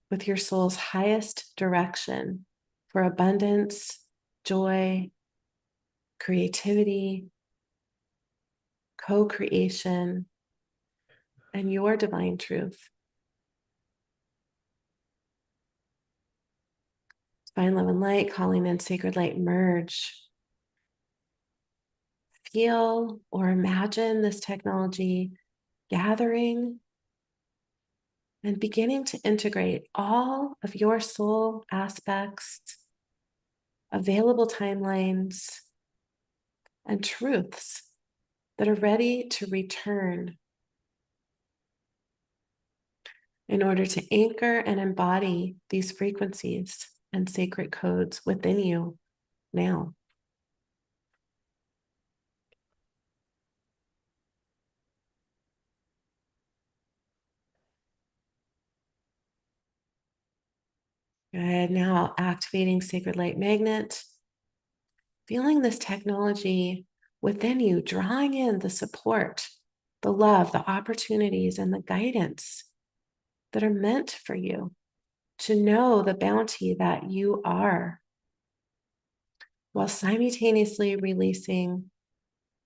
with your soul's highest direction for abundance, joy, creativity, co-creation, and your divine truth. Divine love and light, calling in sacred light, merge. Feel or imagine this technology gathering and beginning to integrate all of your soul aspects, available timelines, and truths that are ready to return in order to anchor and embody these frequencies and sacred codes within you now. Good. Now activating sacred light magnet, feeling this technology within you, drawing in the support, the love, the opportunities, and the guidance that are meant for you to know the bounty that you are, while simultaneously releasing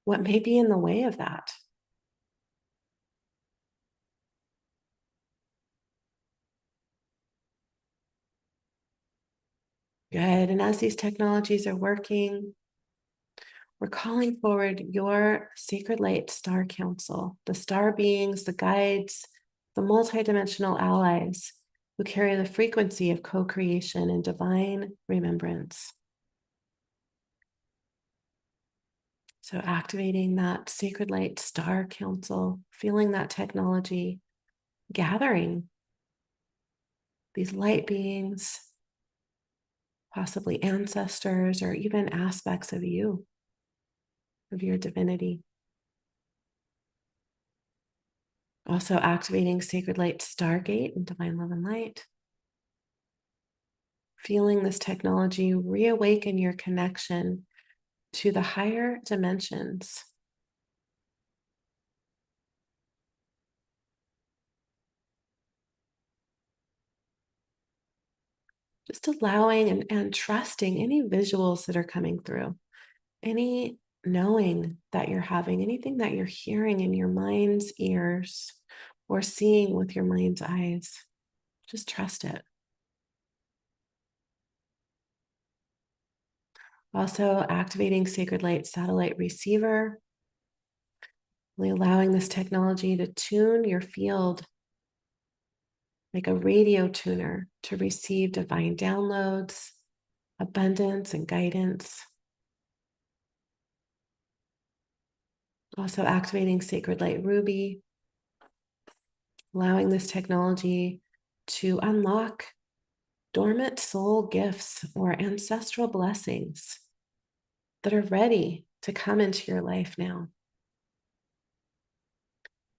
what may be in the way of that. Good. And as these technologies are working, we're calling forward your sacred light star council, the star beings, the guides, the multidimensional allies who carry the frequency of co-creation and divine remembrance. So activating that sacred light star council, feeling that technology, gathering these light beings, possibly ancestors, or even aspects of you, of your divinity. Also activating sacred light stargate and divine love and light. Feeling this technology reawaken your connection to the higher dimensions. Just allowing and trusting any visuals that are coming through, any knowing that you're having, anything that you're hearing in your mind's ears or seeing with your mind's eyes. Just trust it. Also activating sacred light satellite receiver, really allowing this technology to tune your field like a radio tuner to receive divine downloads, abundance, and guidance. Also activating sacred light ruby, allowing this technology to unlock dormant soul gifts or ancestral blessings that are ready to come into your life now.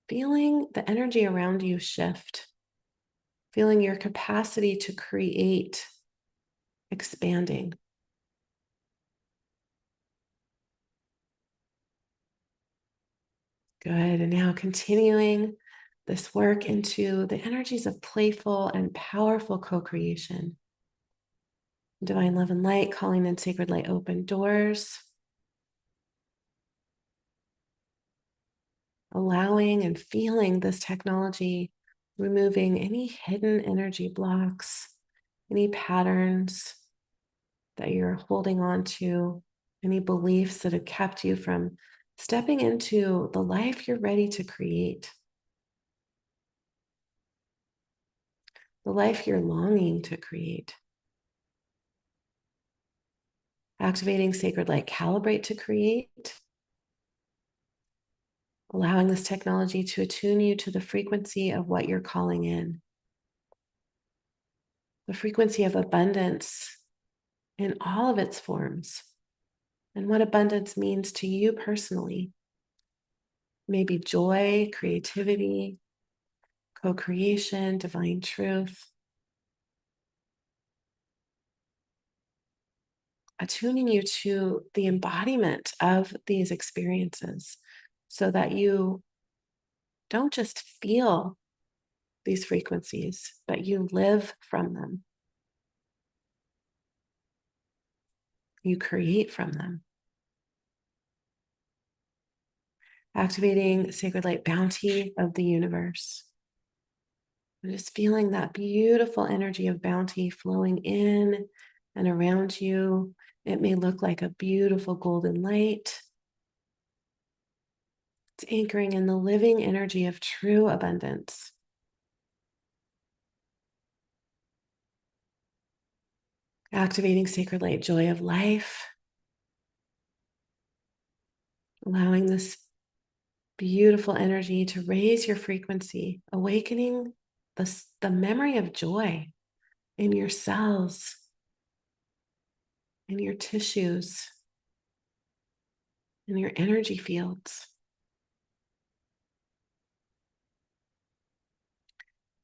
Feeling the energy around you shift, feeling your capacity to create expanding. Good. And now continuing this work into the energies of playful and powerful co-creation. Divine love and light, calling in sacred light, open doors. Allowing and feeling this technology, removing any hidden energy blocks, any patterns that you're holding on to, any beliefs that have kept you from stepping into the life you're ready to create, the life you're longing to create. Activating sacred light, calibrate to create. Allowing this technology to attune you to the frequency of what you're calling in. The frequency of abundance in all of its forms. And what abundance means to you personally. Maybe joy, creativity, co-creation, divine truth. Attuning you to the embodiment of these experiences so that you don't just feel these frequencies, but you live from them. You create from them. Activating sacred light bounty of the universe. And just feeling that beautiful energy of bounty flowing in and around you. It may look like a beautiful golden light. It's anchoring in the living energy of true abundance. Activating sacred light, joy of life. Allowing this beautiful energy to raise your frequency, awakening the memory of joy in your cells, in your tissues, in your energy fields.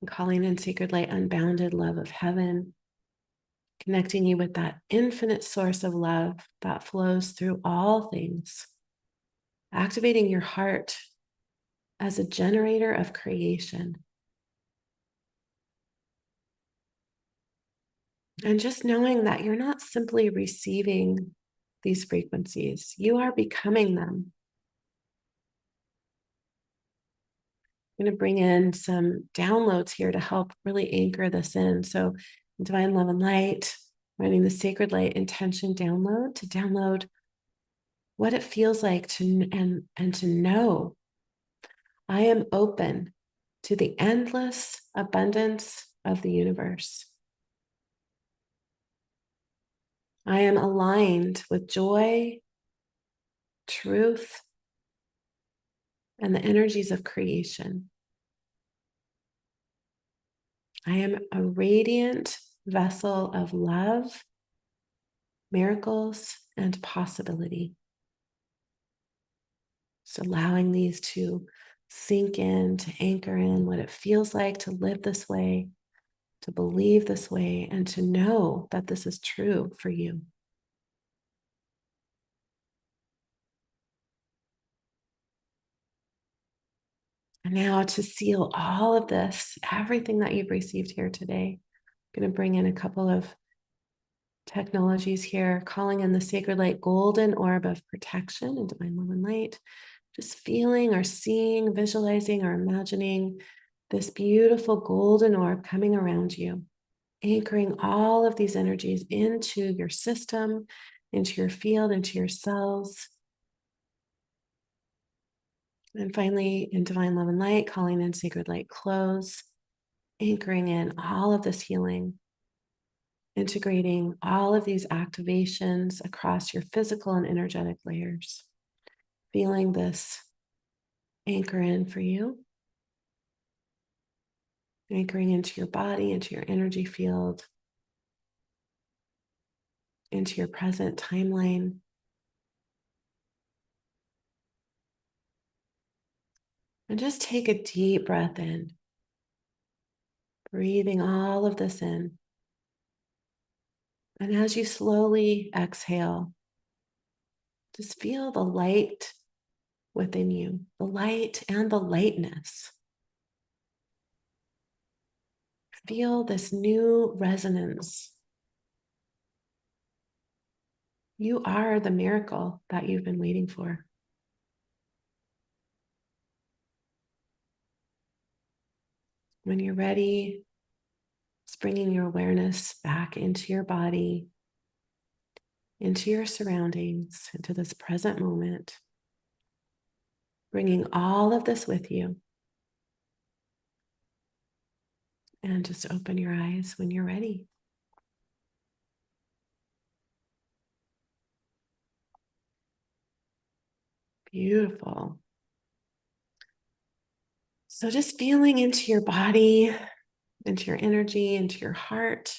And calling in sacred light, unbounded love of heaven, connecting you with that infinite source of love that flows through all things. Activating your heart as a generator of creation. And just knowing that you're not simply receiving these frequencies, you are becoming them. I'm going to bring in some downloads here to help really anchor this in. So, divine love and light, running the sacred light intention download to download what it feels like to and to know I am open to the endless abundance of the universe. I am aligned with joy, truth, and the energies of creation. I am a radiant vessel of love, miracles, and possibility. Just allowing these to sink in, to anchor in what it feels like to live this way, to believe this way, and to know that this is true for you. And now to seal all of this, everything that you've received here today, I'm going to bring in a couple of technologies here, calling in the sacred light golden orb of protection and divine love and light. Just feeling or seeing, visualizing or imagining this beautiful golden orb coming around you, anchoring all of these energies into your system, into your field, into your cells. And finally, in divine love and light, calling in sacred light close, anchoring in all of this healing, integrating all of these activations across your physical and energetic layers, feeling this anchor in for you, anchoring into your body, into your energy field, into your present timeline. And just take a deep breath in, breathing all of this in. And as you slowly exhale, just feel the light within you, the light and the lightness. Feel this new resonance. You are the miracle that you've been waiting for. When you're ready, just bringing your awareness back into your body, into your surroundings, into this present moment, bringing all of this with you. And just open your eyes when you're ready. Beautiful. So just feeling into your body, into your energy, into your heart,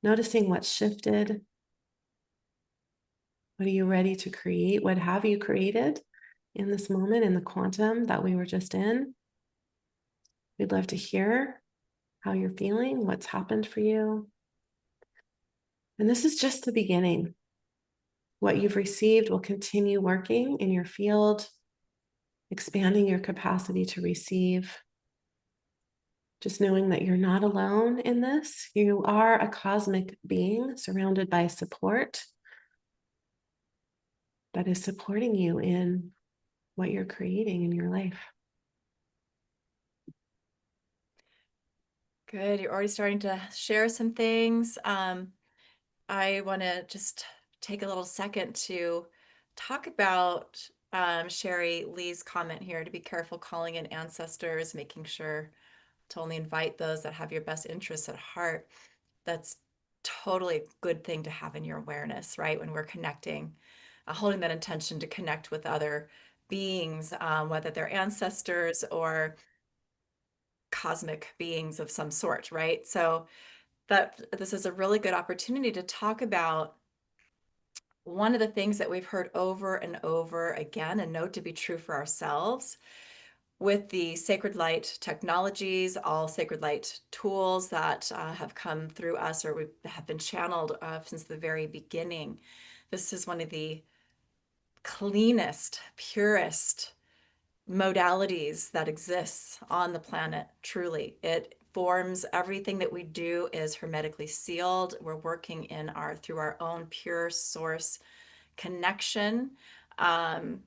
noticing what's shifted. What are you ready to create? What have you created in this moment, in the quantum that we were just in? We'd love to hear how you're feeling, what's happened for you. And this is just the beginning. What you've received will continue working in your field, expanding your capacity to receive. Just knowing that you're not alone in this. You are a cosmic being surrounded by support that is supporting you in what you're creating in your life. Good. You're already starting to share some things. I want to just take a little second to talk about Sherry Lee's comment here to be careful calling in ancestors, making sure to only invite those that have your best interests at heart. That's totally a good thing to have in your awareness, right? When we're connecting, holding that intention to connect with other beings, whether they're ancestors or cosmic beings of some sort, right? So that this is a really good opportunity to talk about one of the things that we've heard over and over again and know to be true for ourselves with the sacred light technologies, all sacred light tools that have come through us or we have been channeled since the very beginning. This is one of the cleanest, purest modalities that exists on the planet, truly. It forms everything that we do is hermetically sealed. We're working in our through our own pure source connection. So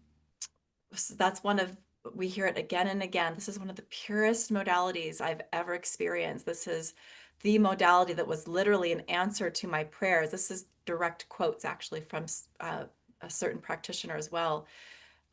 that's one of we hear it again and again. This is one of the purest modalities I've ever experienced. This is the modality that was literally an answer to my prayers. This is direct quotes actually from a certain practitioner as well.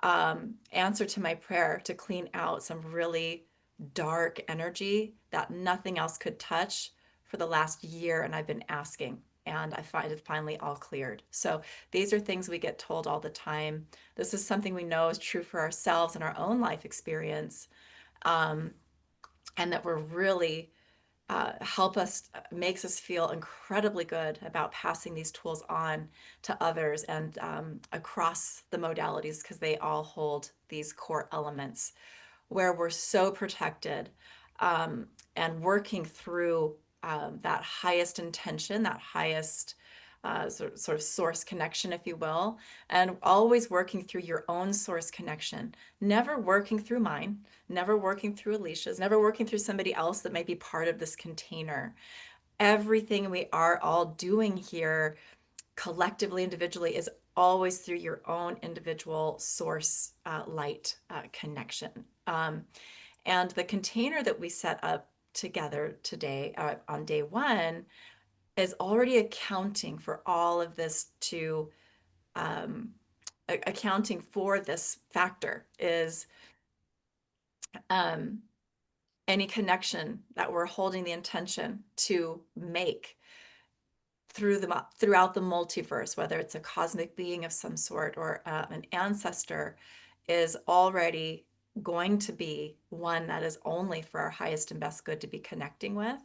Answer to my prayer to clean out some really dark energy that nothing else could touch for the last year. And I've been asking, and I find it finally all cleared. So these are things we get told all the time. This is something we know is true for ourselves and our own life experience, um, and that we're really help us makes us feel incredibly good about passing these tools on to others and across the modalities because they all hold these core elements where we're so protected um, and working through that highest intention, that highest sort of source connection, if you will, and always working through your own source connection, never working through mine, never working through Alicia's, never working through somebody else that may be part of this container. Everything we are all doing here collectively, individually, is always through your own individual source light connection. And the container that we set up together today on day one is already accounting for all of this to um, accounting for this factor is um, any connection that we're holding the intention to make throughout the multiverse, whether it's a cosmic being of some sort or an ancestor, is already going to be one that is only for our highest and best good to be connecting with,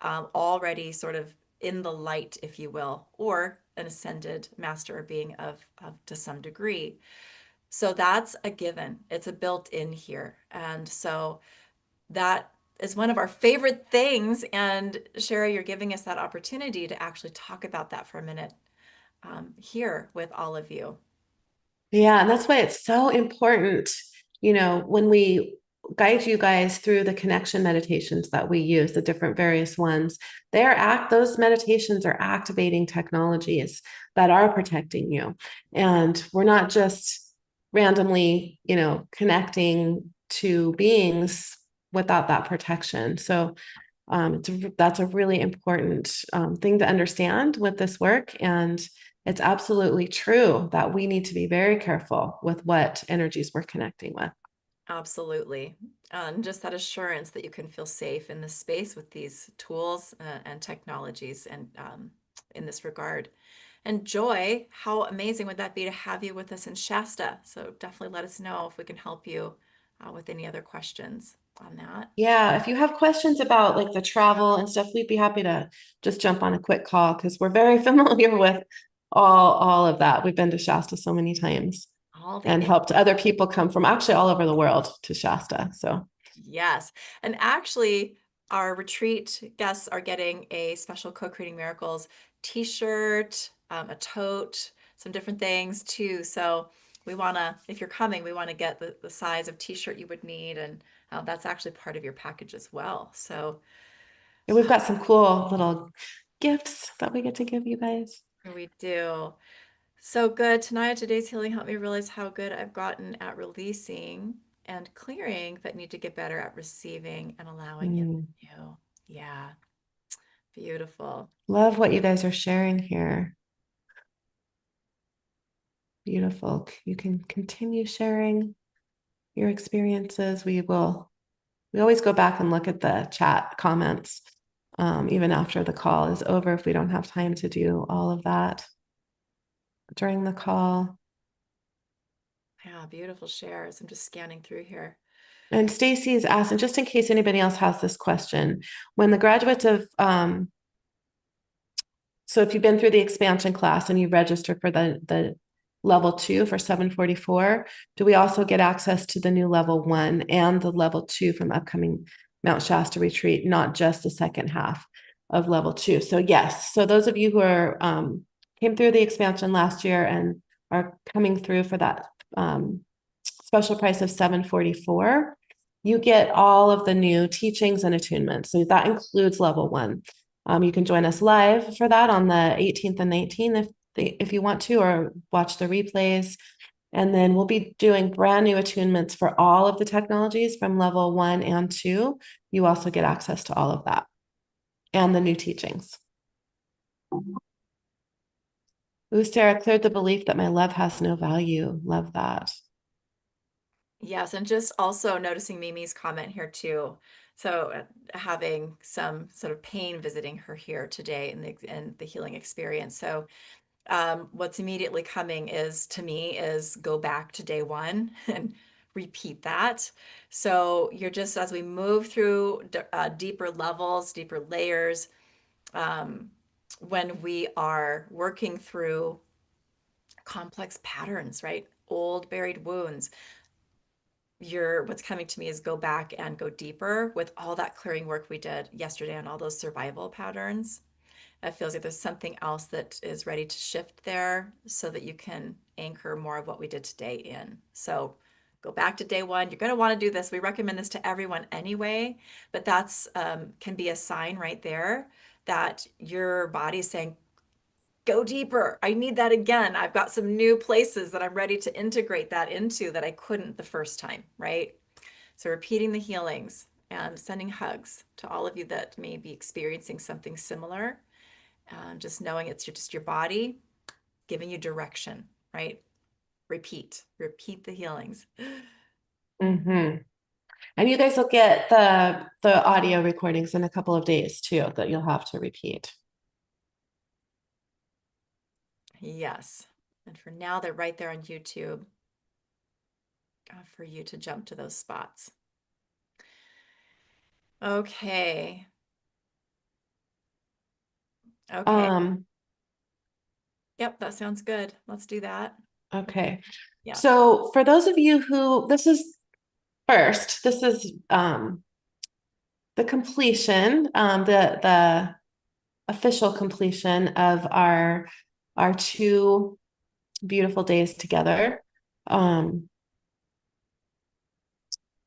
already sort of in the light, if you will, or an ascended master or being of to some degree. So that's a given. It's a built in here. And so that is one of our favorite things. And Sherry, you're giving us that opportunity to actually talk about that for a minute here with all of you. Yeah, and that's why it's so important, when we guide you guys through the connection meditations that we use, the different various ones, those meditations are activating technologies that are protecting you. And we're not just randomly, connecting to beings without that protection. So that's a really important thing to understand with this work. And it's absolutely true that we need to be very careful with what energies we're connecting with. Absolutely. And just that assurance that you can feel safe in this space with these tools and technologies and in this regard. And Joy, how amazing would that be to have you with us in Shasta? So definitely let us know if we can help you with any other questions on that. Yeah, if you have questions about like the travel and stuff, we'd be happy to just jump on a quick call because we're very familiar with all of that. We've been to Shasta so many times All the and helped other people come from actually all over the world to Shasta. So Yes. And actually, our retreat guests are getting a special Co-Creating Miracles t-shirt, a tote, some different things too. So we want to, if you're coming, we want to get the size of t-shirt you would need. And that's actually part of your package as well. So and we've got some cool little gifts that we get to give you guys. we do. So good. Today's healing helped me realize how good I've gotten at releasing and clearing, but need to get better at receiving and allowing in Mm. the new. Yeah. Beautiful. Love what you guys are sharing here. Beautiful. You can continue sharing your experiences. We always go back and look at the chat comments, even after the call is over, if we don't have time to do all of that during the call. Yeah, beautiful shares. I'm just scanning through here. And Stacy is asking, just in case anybody else has this question, when the graduates of so if you've been through the expansion class and you registered for the level 2 for 744, do we also get access to the new level 1 and the level 2 from upcoming Mount Shasta retreat, not just the second half of level 2? So yes, so those of you who are came through the expansion last year and are coming through for that special price of 744, you get all of the new teachings and attunements. So that includes level 1. You can join us live for that on the 18th and 19th if you want to, or watch the replays. And then we'll be doing brand new attunements for all of the technologies from level 1 and 2. You also get access to all of that and the new teachings. Ooh, Sarah, cleared the belief that my love has no value. Love that. Yes, and just also noticing Mimi's comment here too. So having some sort of pain visiting her here today in the healing experience. So what's immediately coming is to me is go back to day one and repeat that. So you're just as we move through deeper levels, deeper layers, um, when we are working through complex patterns, right? Old buried wounds. What's coming to me is go back and go deeper with all that clearing work we did yesterday on all those survival patterns. It feels like there's something else that is ready to shift there so that you can anchor more of what we did today in. So go back to day one. You're going to want to do this. We recommend this to everyone anyway, but that's can be a sign right there that your body is saying, go deeper. I need that again. I've got some new places that I'm ready to integrate that into that I couldn't the first time, right? So repeating the healings and sending hugs to all of you that may be experiencing something similar. Just knowing it's just your body giving you direction, right? Repeat the healings. Mm-hmm. And you guys will get the audio recordings in a couple of days too, that you'll have to repeat. Yes. And for now, they're right there on YouTube for you to jump to those spots. Okay. Okay. Um, Yep, that sounds good. Let's do that. Okay. Yeah. So for those of you who this is first, this is the completion, the official completion of our 2 beautiful days together. Um,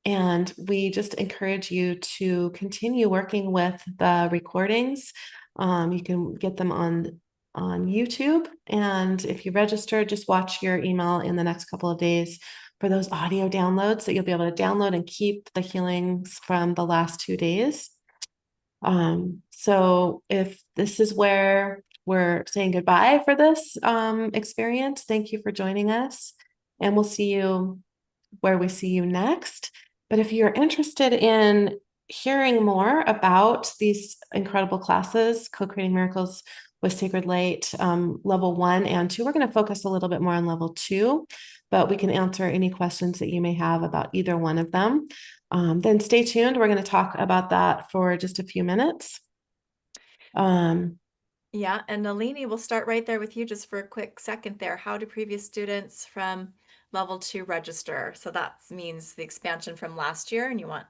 and we just encourage you to continue working with the recordings. You can get them on YouTube. And if you register, just watch your email in the next couple of days for those audio downloads that you'll be able to download and keep the healings from the last 2 days. So if this is where we're saying goodbye for this experience, thank you for joining us. And we'll see you where we see you next. But if you're interested in hearing more about these incredible classes, Co-Creating Miracles with Sacred Light, level 1 and 2, we're going to focus a little bit more on level 2, but we can answer any questions that you may have about either one of them. Then stay tuned. We're going to talk about that for just a few minutes. Yeah, and Nalini, we'll start right there with you just for a quick second there. How do previous students from level 2 register? So that means the expansion from last year, and you want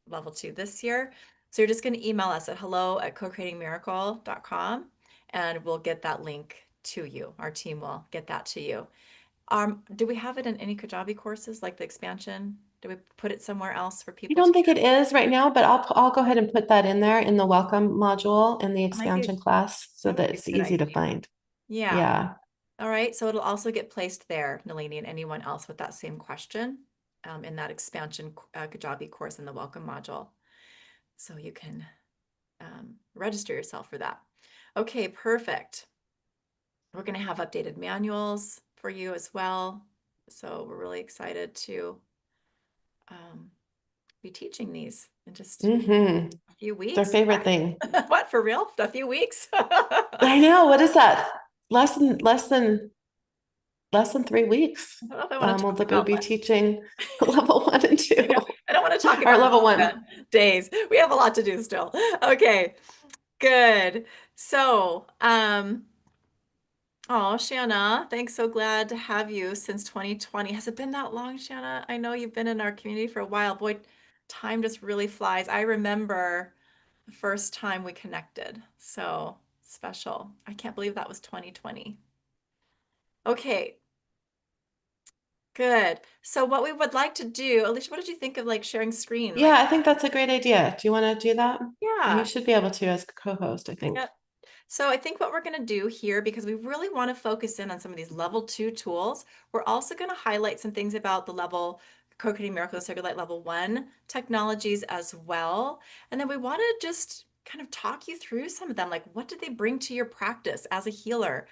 level 2 this year. So you're just going to email us at hello@cocreatingmiracle.com, and we'll get that link to you. Our team will get that to you. Do we have it in any Kajabi courses, like the expansion? Do we put it somewhere else for I people to don't think get? it is right now, but I'll go ahead and put that in there in the welcome module in the That might be, expansion class so that might that be a it's good easy to idea. find. Yeah. Yeah. All right, so it'll also get placed there, Nalini, and anyone else with that same question in that expansion Kajabi course in the welcome module. So you can register yourself for that. Okay, perfect. We're going to have updated manuals for you as well. So we're really excited to um, be teaching these in just Mm-hmm. a few It's our weeks. favorite thing. What, for real? A few weeks? I know. What is that? Less than 3 weeks. I don't know if I want to talk We'll about be teaching level 1 and 2, I don't want to talk or about level months one. then, days. We have a lot to do still. Okay, good. So, oh, Shanna, thanks. So glad to have you since 2020. Has it been that long, Shanna? I know you've been in our community for a while. Boy, time just really flies. I remember the first time we connected. So special. I can't believe that was 2020. Okay, good. So what we would like to do, Alicia, what did you think of like sharing screen? Yeah, Like, I think that's a great idea. Do you want to do that? And you yeah. should be able to as co-host, I think. Yep. So I think what we're going to do here, because we really want to focus in on some of these level 2 tools, we're also going to highlight some things about the level Co-Creating Miracles Sacred Light level 1 technologies as well. And then we want to just kind of talk you through some of them. Like, what do they bring to your practice as a healer?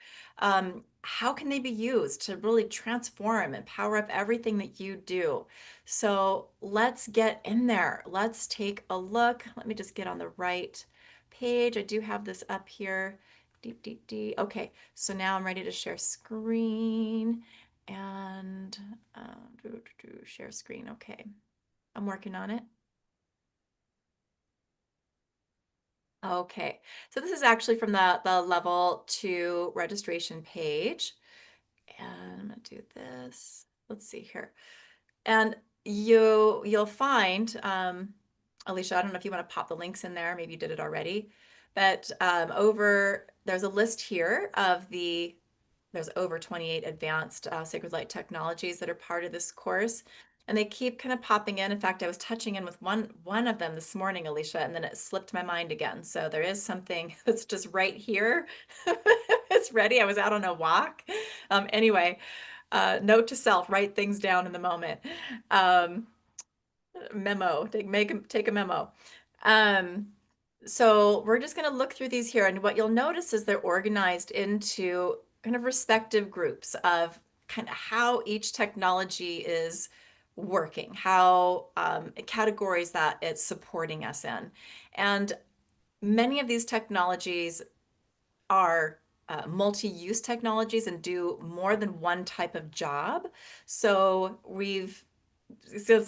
How can they be used to really transform and power up everything that you do? So let's get in there. Let's take a look. Let me just get on the right page. I do have this up here. Deep, deep, deep. Okay, so now I'm ready to share screen and share screen. Okay, I'm working on it. Okay, so this is actually from the level 2 registration page. And I'm gonna do this. Let's see here. And you'll find, Alicia, I don't know if you want to pop the links in there. Maybe you did it already, but there's a list here of there's over 28 advanced Sacred Light technologies that are part of this course. And they keep kind of popping in. In fact, I was touching in with one of them this morning, Alicia, and then it slipped my mind again. So there is something that's just right here. It's ready. I was out on a walk. Anyway, note to self, write things down in the moment. Um, Memo, take a memo. Um, so we're just going to look through these here, and what you'll notice is they're organized into kind of respective groups of kind of how each technology is working, how categories that it's supporting us in. And many of these technologies are multi-use technologies and do more than one type of job. So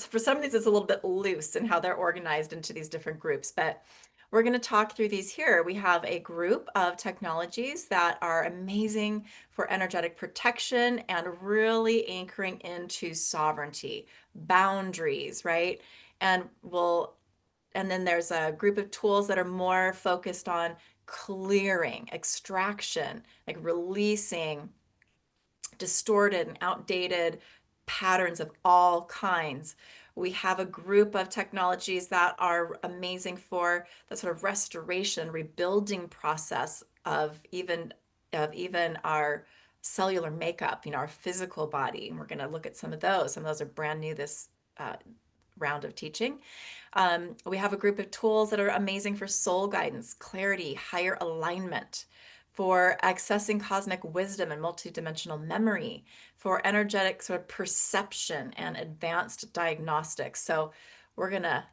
for some of these, it's a little bit loose in how they're organized into these different groups, but we're going to talk through these here. We have a group of technologies that are amazing for energetic protection and really anchoring into sovereignty, boundaries, right? And we'll and then there's a group of tools that are more focused on clearing, extraction, like releasing distorted and outdated patterns of all kinds. We have a group of technologies that are amazing for the sort of restoration, rebuilding process of even our cellular makeup, our physical body. And we're going to look at some of those. Some of those are brand new this round of teaching. We have a group of tools that are amazing for soul guidance, clarity, higher alignment, for accessing cosmic wisdom and multidimensional memory, for energetic sort of perception and advanced diagnostics. So we're going to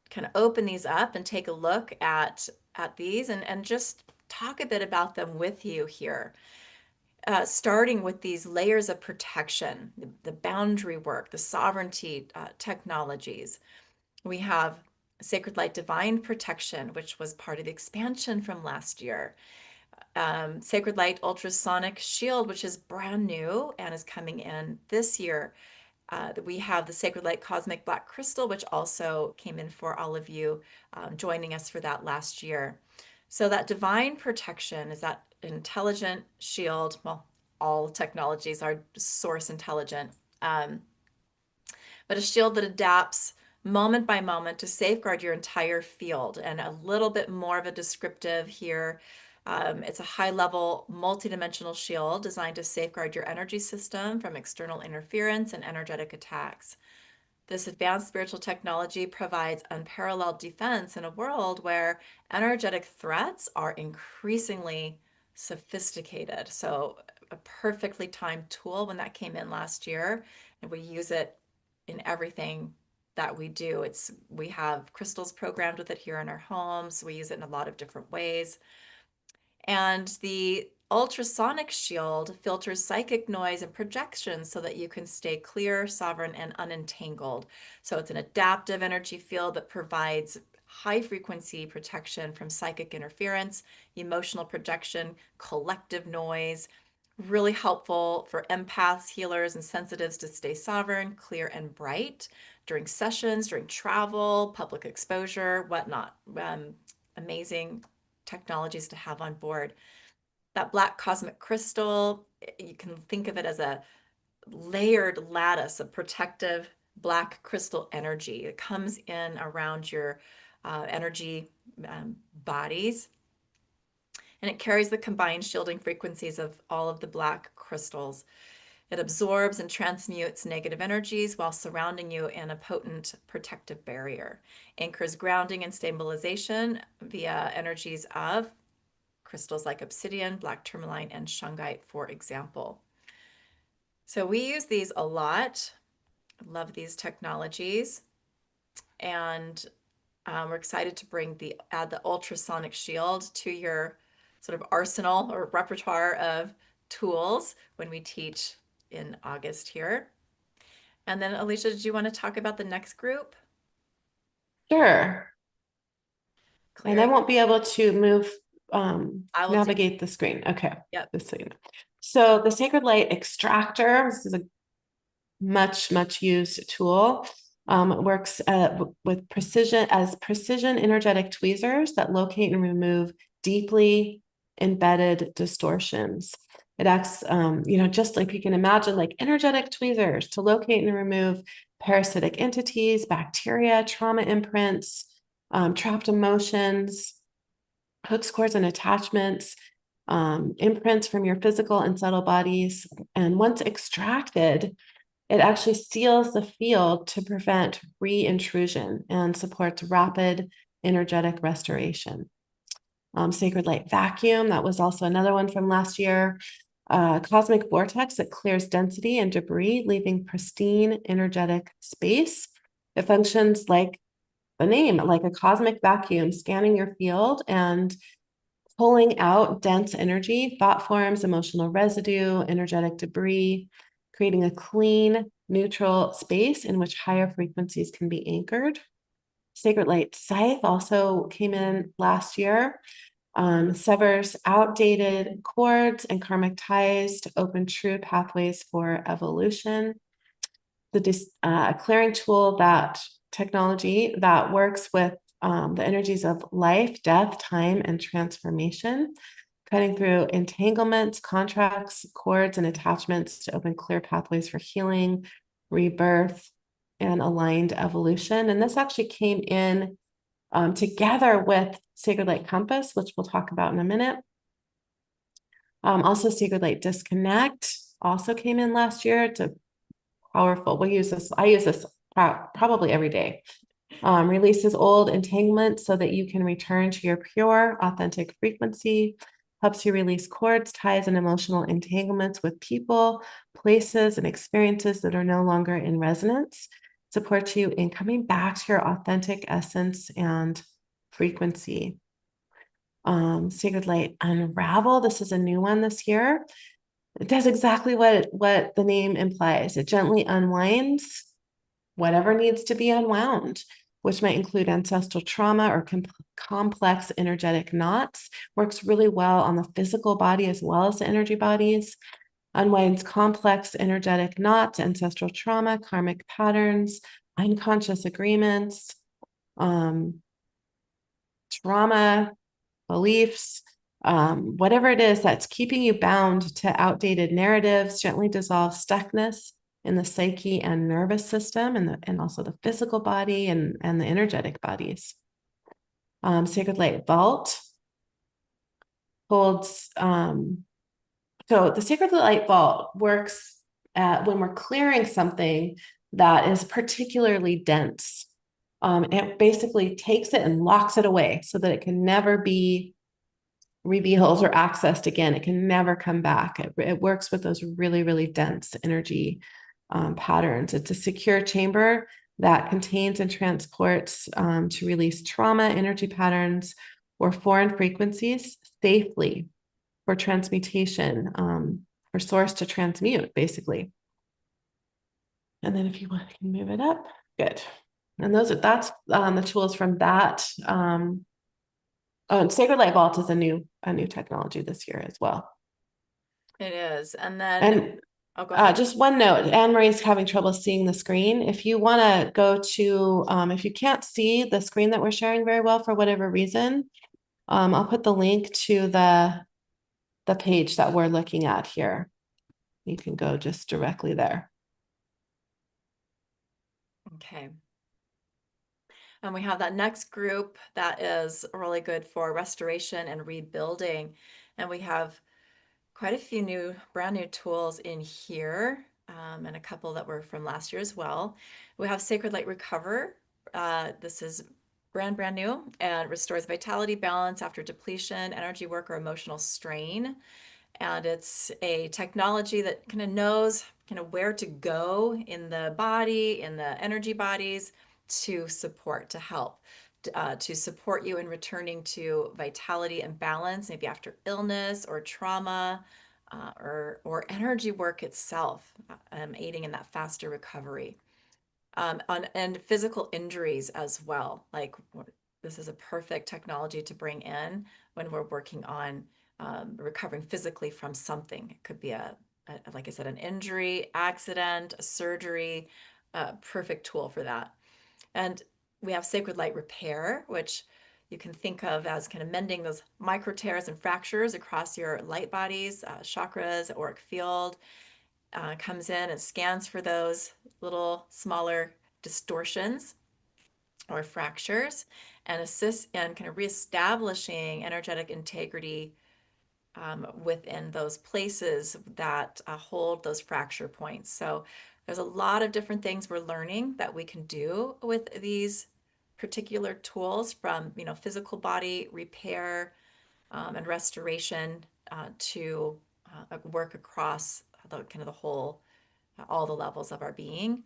kind of open these up and take a look at these and just talk a bit about them with you here. Starting with these layers of protection, the boundary work, the sovereignty technologies. We have Sacred Light Divine Protection, which was part of the expansion from last year. Sacred Light Ultrasonic Shield, which is brand new and is coming in this year. We have the Sacred Light Cosmic Black Crystal, which also came in for all of you joining us for that last year. So that divine protection is that intelligent shield. Well, all technologies are source intelligent, but a shield that adapts moment by moment to safeguard your entire field. And a little bit more of a descriptive here. It's a high-level, multidimensional shield designed to safeguard your energy system from external interference and energetic attacks. This advanced spiritual technology provides unparalleled defense in a world where energetic threats are increasingly sophisticated. So, a perfectly timed tool when that came in last year, and we use it in everything that we do. We have crystals programmed with it here in our homes. We use it in a lot of different ways. And the ultrasonic shield filters psychic noise and projections so that you can stay clear, sovereign, and unentangled. So it's an adaptive energy field that provides high frequency protection from psychic interference, emotional projection, collective noise. Really helpful for empaths, healers, and sensitives to stay sovereign, clear, and bright during sessions, during travel, public exposure, whatnot. Amazing technologies to have on board. That black cosmic crystal, you can think of it as a layered lattice of protective black crystal energy. It comes in around your energy bodies, and it carries the combined shielding frequencies of all of the black crystals. It absorbs and transmutes negative energies while surrounding you in a potent protective barrier. Anchors grounding and stabilization via energies of crystals like obsidian, black tourmaline, and shungite, for example. So we use these a lot. Love these technologies. And we're excited to add the ultrasonic shield to your sort of arsenal or repertoire of tools when we teach in August here. And then, Elysia, did you want to talk about the next group? Sure. And I Clearing. won't be able to move, I will do. navigate the screen. Okay. Yep. This thing. So the Sacred Light Extractor, this is a much used tool. Works with precision energetic tweezers that locate and remove deeply embedded distortions. It acts, just like you can imagine, like energetic tweezers to locate and remove parasitic entities, bacteria, trauma imprints, trapped emotions, hooks, cords, and attachments, imprints from your physical and subtle bodies. And once extracted, it actually seals the field to prevent re-intrusion and supports rapid energetic restoration. Sacred Light Vacuum, that was also another one from last year. Cosmic Vortex, it clears density and debris, leaving pristine energetic space. It functions like the name, like a cosmic vacuum, scanning your field and pulling out dense energy, thought forms, emotional residue, energetic debris, creating a clean, neutral space in which higher frequencies can be anchored. Sacred Light Scythe also came in last year. Severs outdated cords and karmic ties to open true pathways for evolution. The clearing tool, that technology that works with the energies of life, death, time, and transformation, cutting through entanglements, contracts, cords, and attachments to open clear pathways for healing, rebirth, and aligned evolution. And this actually came in together with Sacred Light Compass, which we'll talk about in a minute. Also, Sacred Light Disconnect also came in last year. It's a powerful. We use this. I use this probably every day. Releases old entanglements so that you can return to your pure, authentic frequency. Helps you release cords, ties, and emotional entanglements with people, places, and experiences that are no longer in resonance. Supports you in coming back to your authentic essence and frequency. Sacred Light Unravel. This is a new one this year. It does exactly what the name implies. It gently unwinds whatever needs to be unwound, which might include ancestral trauma or complex energetic knots. Works really well on the physical body as well as the energy bodies. Unwinds complex energetic knots, ancestral trauma, karmic patterns, unconscious agreements, trauma, beliefs, whatever it is that's keeping you bound to outdated narratives, gently dissolve stuckness in the psyche and nervous system, and also the physical body and the energetic bodies. Sacred Light Vault holds, so the Sacred Light Vault works when we're clearing something that is particularly dense. It basically takes it and locks it away so that it can never be revealed or accessed again. It can never come back. It works with those really, really dense energy patterns. It's a secure chamber that contains and transports to release trauma, energy patterns, or foreign frequencies safely for transmutation, for source to transmute, basically. And then if you want, you can move it up. Good. And that's the tools from that. Oh, and Sacred Light Vault is a new technology this year as well. It is. And then, And oh, go ahead. just one note, Anne Marie's having trouble seeing the screen. If you want to go to, if you can't see the screen that we're sharing very well for whatever reason, I'll put the link to the page that we're looking at here. You can go just directly there. Okay. And we have that next group that is really good for restoration and rebuilding. And we have quite a few brand new tools in here, and a couple that were from last year as well. We have Sacred Light Recover. This is brand new and restores vitality, balance after depletion, energy work, or emotional strain. And it's a technology that kind of knows kind of where to go in the body, in the energy bodies to help, to support you in returning to vitality and balance, maybe after illness or trauma, or energy work itself, aiding in that faster recovery. And physical injuries as well. Like, this is a perfect technology to bring in when we're working on recovering physically from something. It could be like I said, an injury, accident, a surgery, a perfect tool for that. And we have Sacred Light Repair, which you can think of as kind of mending those micro tears and fractures across your light bodies, chakras, auric field. Comes in and scans for those little smaller distortions or fractures, and assists in kind of reestablishing energetic integrity within those places that hold those fracture points. So there's a lot of different things we're learning that we can do with these particular tools, from physical body repair and restoration to work across the whole, all the levels of our being.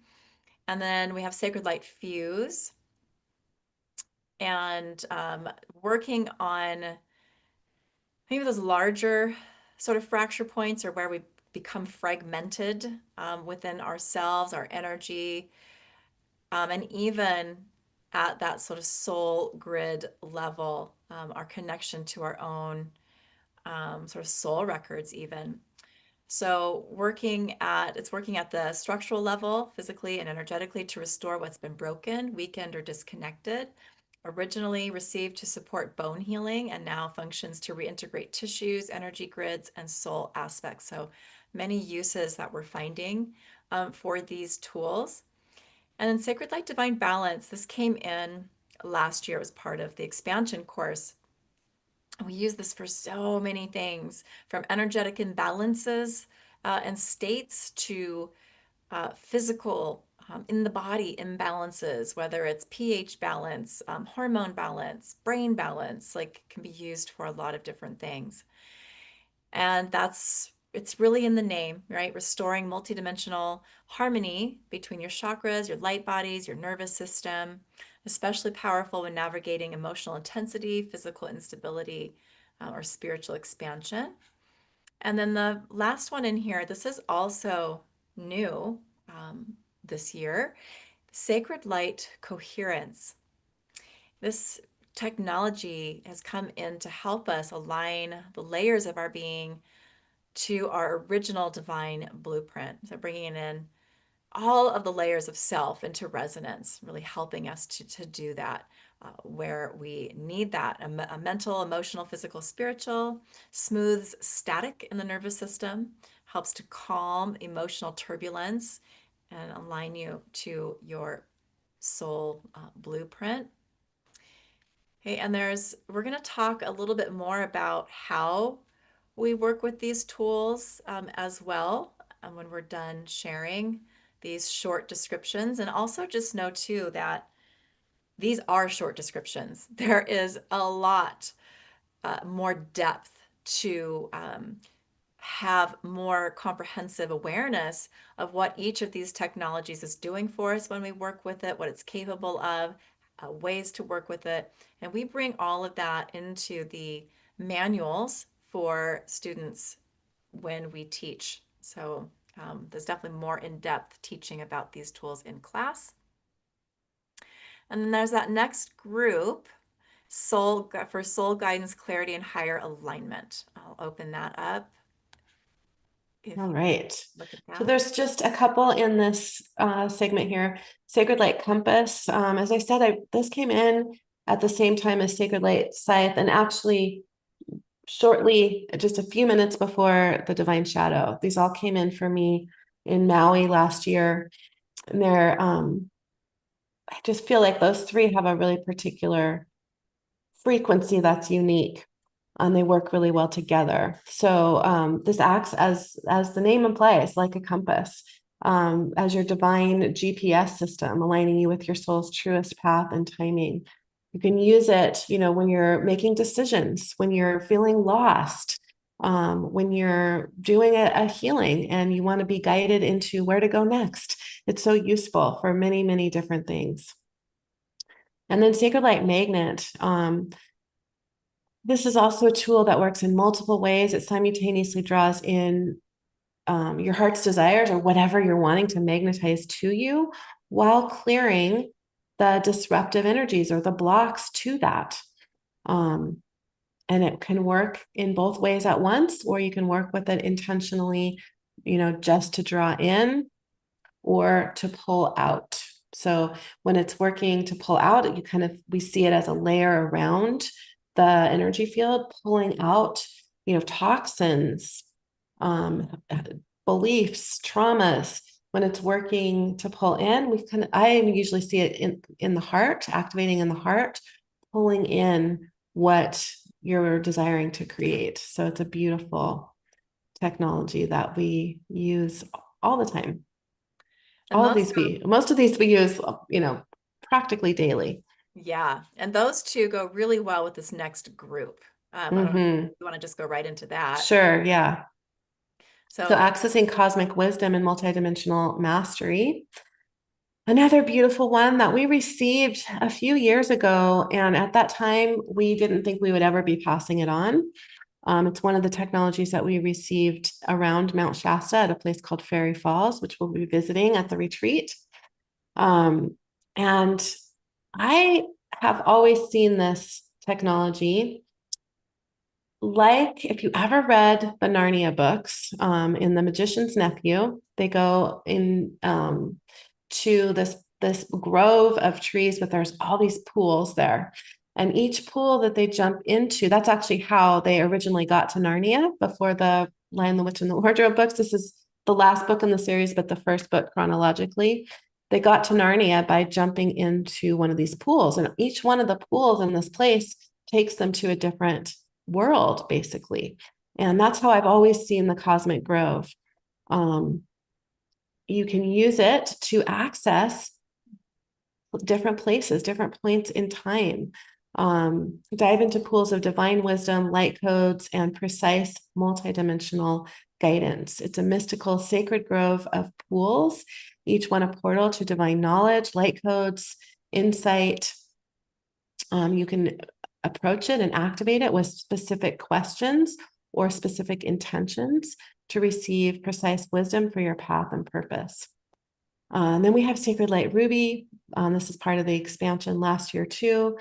And then we have Sacred Light Fuse, and working on maybe those larger sort of fracture points, or where we become fragmented within ourselves, our energy, and even at that sort of soul grid level, our connection to our own sort of soul records even. So it's working at the structural level, physically and energetically, to restore what's been broken, weakened, or disconnected. Originally received to support bone healing and now functions to reintegrate tissues, energy grids, and soul aspects. So many uses that we're finding for these tools. And then Sacred Light Divine Balance, this came in last year. It was part of the expansion course. We use this for so many things, from energetic imbalances and states to physical in the body imbalances, whether it's pH balance, hormone balance, brain balance, like can be used for a lot of different things. And it's really in the name, right? Restoring multidimensional harmony between your chakras, your light bodies, your nervous system, especially powerful when navigating emotional intensity, physical instability, or spiritual expansion. And then the last one in here, this is also new this year, Sacred Light Coherence. This technology has come in to help us align the layers of our being to our original divine blueprint. So bringing in all of the layers of self into resonance, really helping us to do that where we need that. A mental, emotional, physical, spiritual, smooths static in the nervous system, helps to calm emotional turbulence and align you to your soul blueprint. Okay, and we're going to talk a little bit more about how we work with these tools as well when we're done sharing these short descriptions. And also just know too that these are short descriptions. There is a lot more depth to have more comprehensive awareness of what each of these technologies is doing for us when we work with it, what it's capable of, ways to work with it. And we bring all of that into the manuals for students when we teach. So there's definitely more in-depth teaching about these tools in class. And then there's that next group, for soul guidance, clarity, and higher alignment. I'll open that up if All you right. look at So that. there's just a couple in this segment here. Sacred Light Compass. As I said, this came in at the same time as Sacred Light Scythe, and actually shortly, just a few minutes before the Divine Shadow. These all came in for me in Maui last year. And I just feel like those three have a really particular frequency that's unique, and they work really well together. So this acts as the name implies, like a compass, as your divine GPS system, aligning you with your soul's truest path and timing. You can use it, when you're making decisions, when you're feeling lost, when you're doing a healing and you want to be guided into where to go next. It's so useful for many, many different things. And then Sacred Light Magnet. This is also a tool that works in multiple ways. It simultaneously draws in your heart's desires or whatever you're wanting to magnetize to you, while clearing the disruptive energies or the blocks to that. And it can work in both ways at once, or you can work with it intentionally, just to draw in or to pull out. So when it's working to pull out, we see it as a layer around the energy field, pulling out, toxins, beliefs, traumas. When it's working to pull in, I usually see it in the heart, activating in the heart, pulling in what you're desiring to create. So it's a beautiful technology that we use all the time. And Most of these we use, practically daily. yeah, and those two go really well with this next group. I don't know if you want to just go right into that. Sure, yeah. So So accessing cosmic wisdom and multidimensional mastery. Another beautiful one that we received a few years ago, and at that time, we didn't think we would ever be passing it on. It's one of the technologies that we received around Mount Shasta at a place called Fairy Falls, which we'll be visiting at the retreat. And I have always seen this technology like if you ever read the Narnia books, in The Magician's Nephew, they go in to this grove of trees, but there's all these pools there. And each pool that they jump into, that's actually how they originally got to Narnia before the Lion, the Witch, and the Wardrobe books. This is the last book in the series, but the first book chronologically. They got to Narnia by jumping into one of these pools. And each one of the pools in this place takes them to a different world, basically. And that's how I've always seen the Cosmic Grove. Um, you can use it to access different places, different points in time. Dive into pools of divine wisdom, light codes, and precise multidimensional guidance. It's a mystical sacred grove of pools, each one a portal to divine knowledge, light codes, insight. You can approach it and activate it with specific questions or specific intentions to receive precise wisdom for your path and purpose. And then we have Sacred Light Ruby. This is part of the expansion last year too.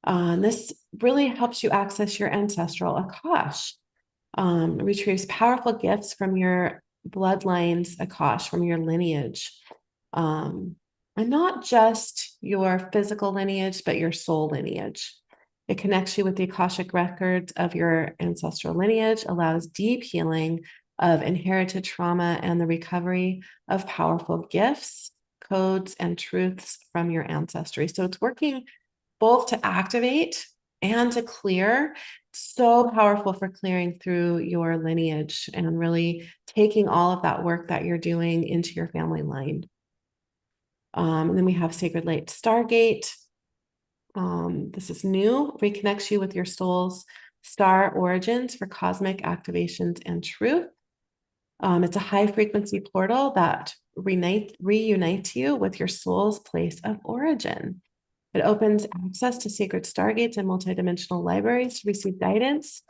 This really helps you access your ancestral Akash. Retrieves powerful gifts from your bloodlines, Akash, from your lineage. Um, and not just your physical lineage, but your soul lineage. It connects you with the Akashic records of your ancestral lineage, allows deep healing of inherited trauma and the recovery of powerful gifts, codes, and truths from your ancestry. So it's working both to activate and to clear. So powerful for clearing through your lineage and really taking all of that work that you're doing into your family line. And then we have Sacred Light Stargate. This is new, reconnects you with your soul's star origins for cosmic activations and truth. It's a high frequency portal that reunites you with your soul's place of origin. It opens access to sacred stargates and multidimensional libraries to receive guidance,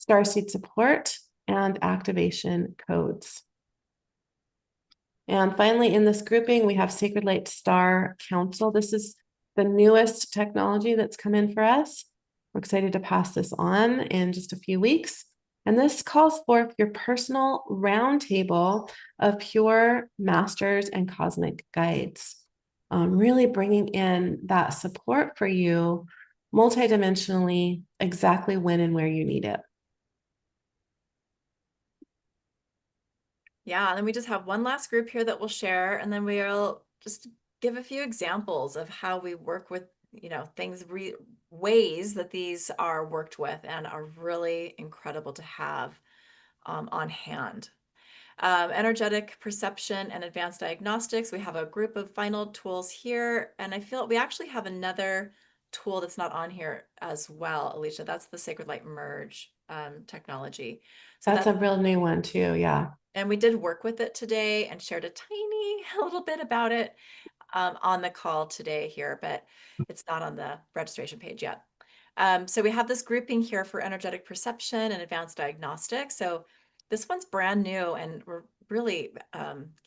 starseed support, and activation codes. And finally, in this grouping, we have Sacred Light Star Council. This is the newest technology that's come in for us. We're excited to pass this on in just a few weeks. And this calls forth your personal roundtable of pure masters and cosmic guides, really bringing in that support for you multidimensionally, exactly when and where you need it. Yeah, and then we just have one last group here that we'll share, and then we'll just give a few examples of how we work with, things, ways that these are worked with and are really incredible to have on hand. Energetic perception and advanced diagnostics. We have a group of final tools here, and I feel we actually have another tool that's not on here as well, Elysia. That's the Sacred Light Merge technology. So That's a real new one too, yeah. and we did work with it today and shared a tiny little bit about it on the call today here, but it's not on the registration page yet. So we have this grouping here for energetic perception and advanced diagnostics. So this one's brand new, and we're really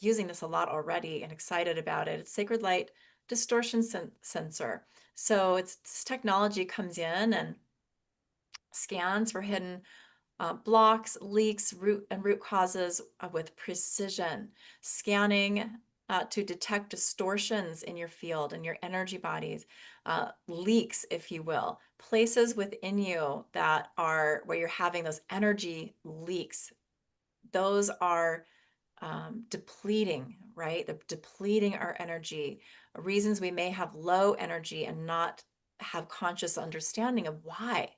using this a lot already and excited about it. It's Sacred Light Distortion Sensor. So this technology comes in and scans for hidden blocks, leaks, root causes with precision, scanning to detect distortions in your field and your energy bodies, leaks, if you will, places within you that are where you're having those energy leaks. Those are depleting, right? They're depleting our energy. Reasons we may have low energy and not have conscious understanding of why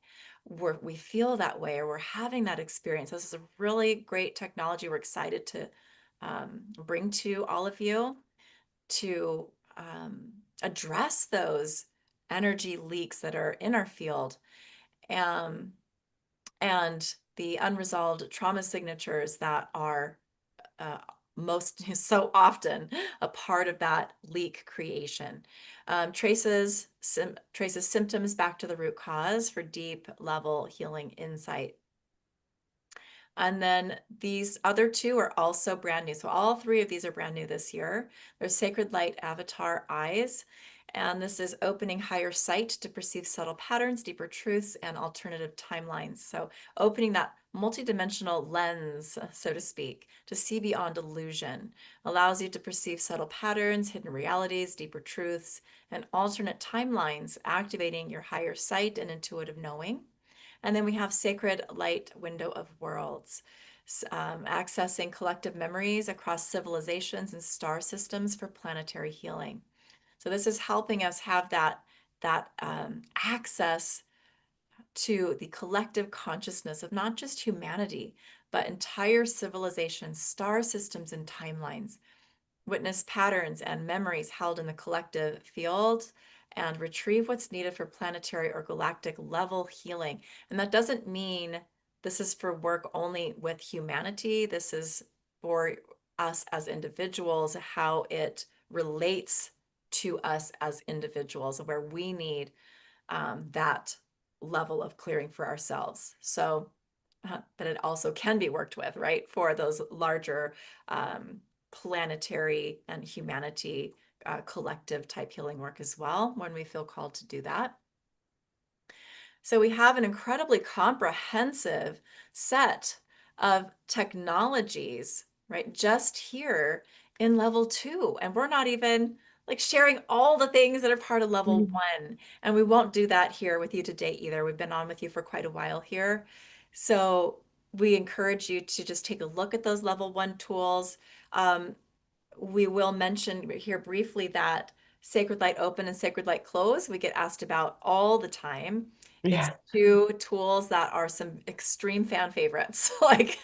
we feel that way or we're having that experience. This is a really great technology we're excited to bring to all of you to address those energy leaks that are in our field, um, and the unresolved trauma signatures that are uh, most so often a part of that leak creation. Traces symptoms back to the root cause for deep level healing insight. And then these other two are also brand new. So all three of these are brand new this year. They're Sacred Light Avatar Eyes. And this is opening higher sight to perceive subtle patterns, deeper truths, and alternative timelines. So opening that multidimensional lens, so to speak, to see beyond illusion allows you to perceive subtle patterns, hidden realities, deeper truths, and alternate timelines, activating your higher sight and intuitive knowing. And then we have sacred light window of worlds, accessing collective memories across civilizations and star systems for planetary healing. So this is helping us have that access to the collective consciousness of not just humanity, but entire civilizations, star systems, and timelines. Witness patterns and memories held in the collective field, and retrieve what's needed for planetary or galactic level healing. And that doesn't mean this is for work only with humanity. This is for us as individuals, how it relates to us as individuals, where we need that level of clearing for ourselves. So, but it also can be worked with, right, for those larger planetary and humanity collective type healing work as well, when we feel called to do that. So we have an incredibly comprehensive set of technologies, right, just here in level 2. And we're not even like sharing all the things that are part of level Mhm. 1. And we won't do that here with you today either. We've been on with you for quite a while here. So we encourage you to just take a look at those level 1 tools. We will mention here briefly that Sacred Light Open and Sacred Light Close, we get asked about all the time. It's Yeah. two tools that are some extreme fan favorites. Like,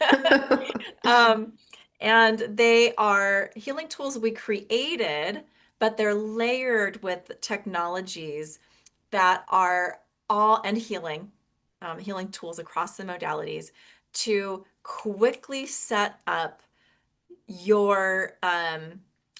um, and they are healing tools we created, but they're layered with technologies that are all, and healing tools across the modalities to quickly your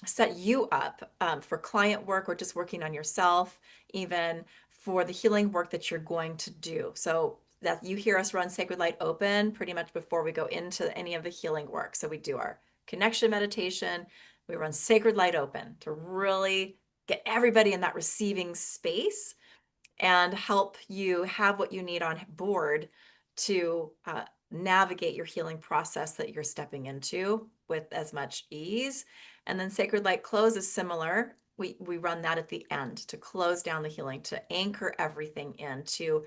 set you up for client work or just working on yourself, even for the healing work that you're going to do. So that you hear us run Sacred Light Open pretty much before we go into any of the healing work. So we do our connection meditation, we run Sacred Light Open to really get everybody in that receiving space and help you have what you need on board to navigate your healing process that you're stepping into with as much ease. And then Sacred Light Close is similar. We run that at the end to close down the healing, to anchor everything in, to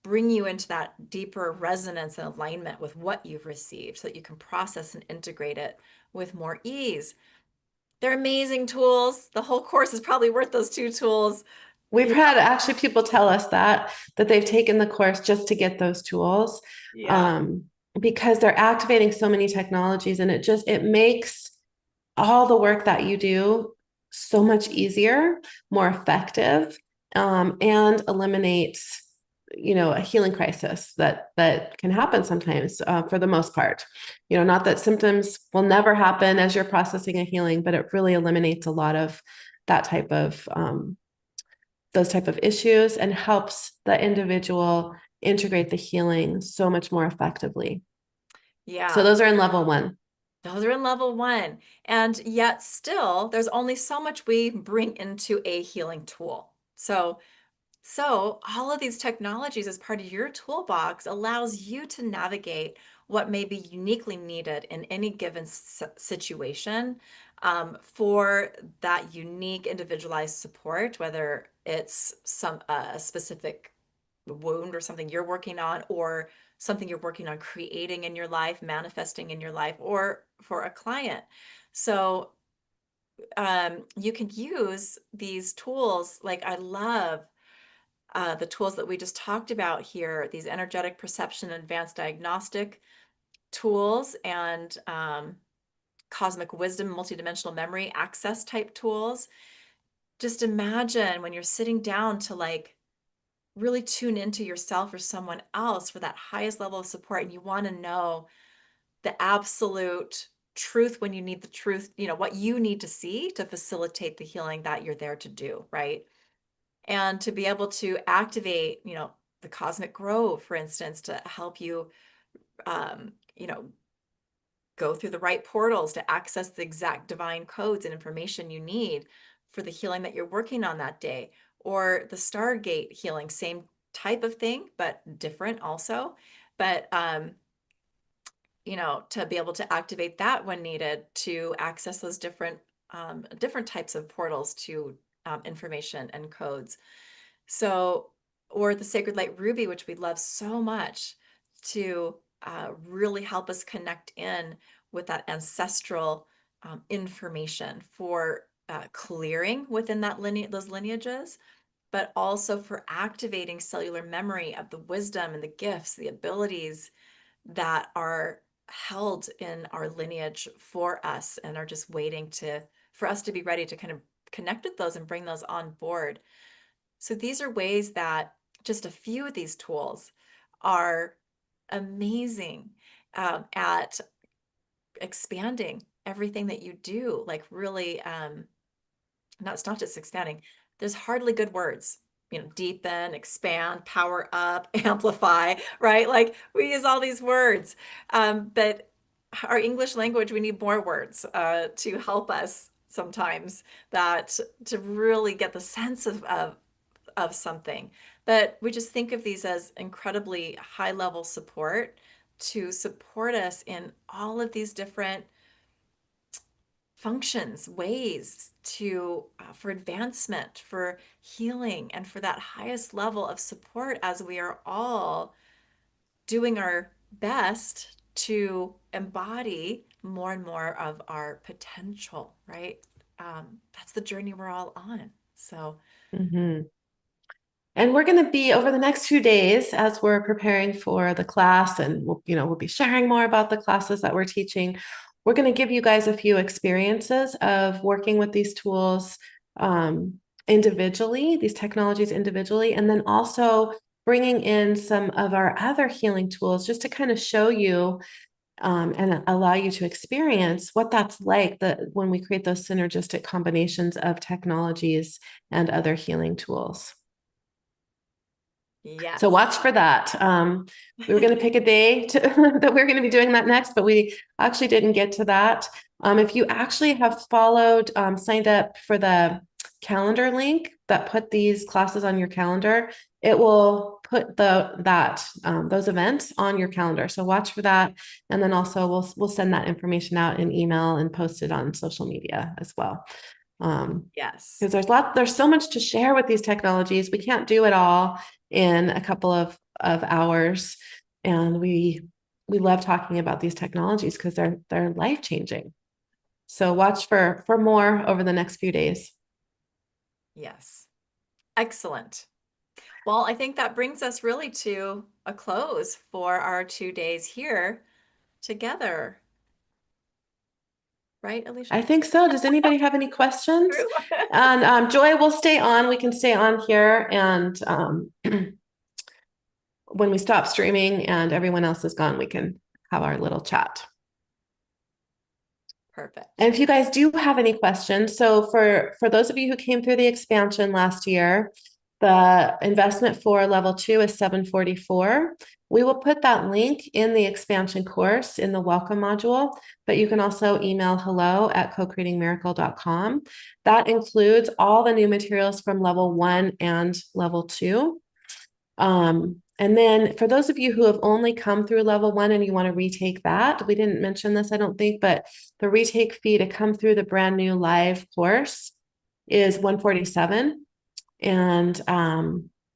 bring you into that deeper resonance and alignment with what you've received so that you can process and integrate it with more ease. They're amazing tools. The whole course is probably worth those 2 tools. We've You had actually people tell us that they've taken the course just to get those tools, Yeah. um, because they're activating so many technologies, and it makes all the work that you do so much easier, more effective, and eliminates, a healing crisis that can happen sometimes, for the most part. Not that symptoms will never happen as you're processing a healing, but it really eliminates a lot of that type of those type of issues, and helps the individual integrate the healing so much more effectively. So Yeah. those are in level 1. Those are in level 1. And yet still, there's only so much we bring into a healing tool. So all of these technologies as part of your toolbox allows you to navigate what may be uniquely needed in any given situation, for that unique individualized support, whether it's a specific wound or something you're working on, or something you're working on creating in your life, manifesting in your life, or for a client. So you can use these tools. Like, I love the tools that we just talked about here, these energetic perception and advanced diagnostic tools, and cosmic wisdom, multidimensional memory access type tools. Just imagine when you're sitting down to like really tune into yourself or someone else for that highest level of support, and you want to know the absolute truth when you need the truth, what you need to see to facilitate the healing that you're there to do, right? And to be able to activate, the cosmic grove, for instance, to help you, um, you know, go through the right portals to access the exact divine codes and information you need for the healing that you're working on that day, or the Stargate healing, same type of thing, but different also. But to be able to activate that when needed to access those different types of portals to information and codes. So, or the Sacred Light Ruby, which we love so much, to really help us connect in with that ancestral information for clearing within those lineages, but also for activating cellular memory of the wisdom and the gifts, the abilities that are held in our lineage for us and are just waiting for us to be ready to kind of connect with those and bring those on board. So these are ways that just a few of these tools are amazing at expanding everything that you do. Like really, it's not just expanding. There's hardly good words. Deepen, expand, power up, amplify, right? Like we use all these words, but our English language, we need more words to help us sometimes to really get the sense of something. But we just think of these as incredibly high level support to support us in all of these different functions, ways to for advancement, for healing, and for that highest level of support as we are all doing our best to embody more and more of our potential, right? That's the journey we're all on. So Mhm. And we're going to be over the next few days as we're preparing for the class, and we'll be sharing more about the classes that we're teaching. We're going to give you guys a few experiences of working with these tools individually, these technologies individually, and then also bringing in some of our other healing tools just to kind of show you and allow you to experience what that's like when we create those synergistic combinations of technologies and other healing tools. So yes. watch for that. We were going to pick a day that we are going to be doing that next, but we actually didn't get to that. If you actually have signed up for the calendar link that put these classes on your calendar, it will put those events on your calendar. So watch for that, and then also we'll send that information out in email and post it on social media as well. Yes. Because there's so much to share with these technologies. We can't do it all in a couple of hours. And we love talking about these technologies because they're life-changing. So watch for more over the next few days. Yes. Excellent. Well, I think that brings us really to a close for our 2 days here together. Right, Elysia? I think so. Does anybody have any questions? True. And Joy will stay on. We can stay on here. And when we stop streaming and everyone else is gone, we can have our little chat. Perfect. And if you guys do have any questions, so for those of you who came through the expansion last year, the investment for level 2 is $744. We will put that link in the expansion course in the welcome module, but you can also email hello@cocreatingmiracle.com. That includes all the new materials from level 1 and level 2. And then for those of you who have only come through level 1 and you want to retake that, we didn't mention this, I don't think, but the retake fee to come through the brand new live course is $147. And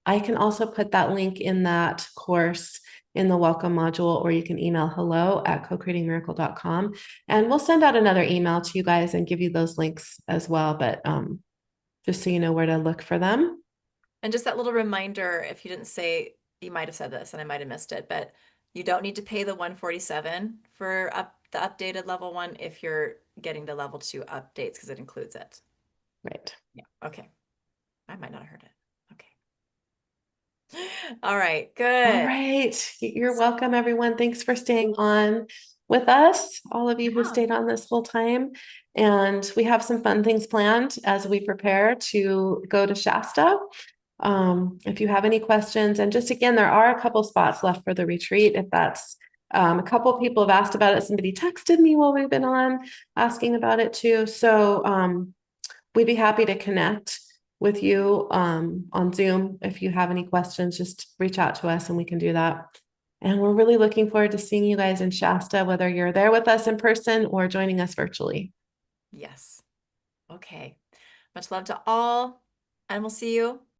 I can also put that link in that course in the welcome module, or you can email hello@cocreatingmiracle.com. And we'll send out another email to you guys and give you those links as well. But just so you know where to look for them. And just that little reminder, if you didn't say, you might have said this and I might have missed it, but you don't need to pay the 147 for the updated level 1 if you're getting the level 2 updates because it includes it. Right. Yeah. Okay. I might not have heard it. Okay. All right. Good. All right. You're welcome, everyone. Thanks for staying on with us, all of you who stayed on this whole time. And we have some fun things planned as we prepare to go to Shasta. If you have any questions, and just again, there are a couple spots left for the retreat. If that's a couple of people have asked about it. Somebody texted me while we've been on asking about it too. So we'd be happy to connect with you on Zoom. If you have any questions, just reach out to us and we can do that. And we're really looking forward to seeing you guys in Shasta, whether you're there with us in person or joining us virtually. Yes. Okay. Much love to all, and we'll see you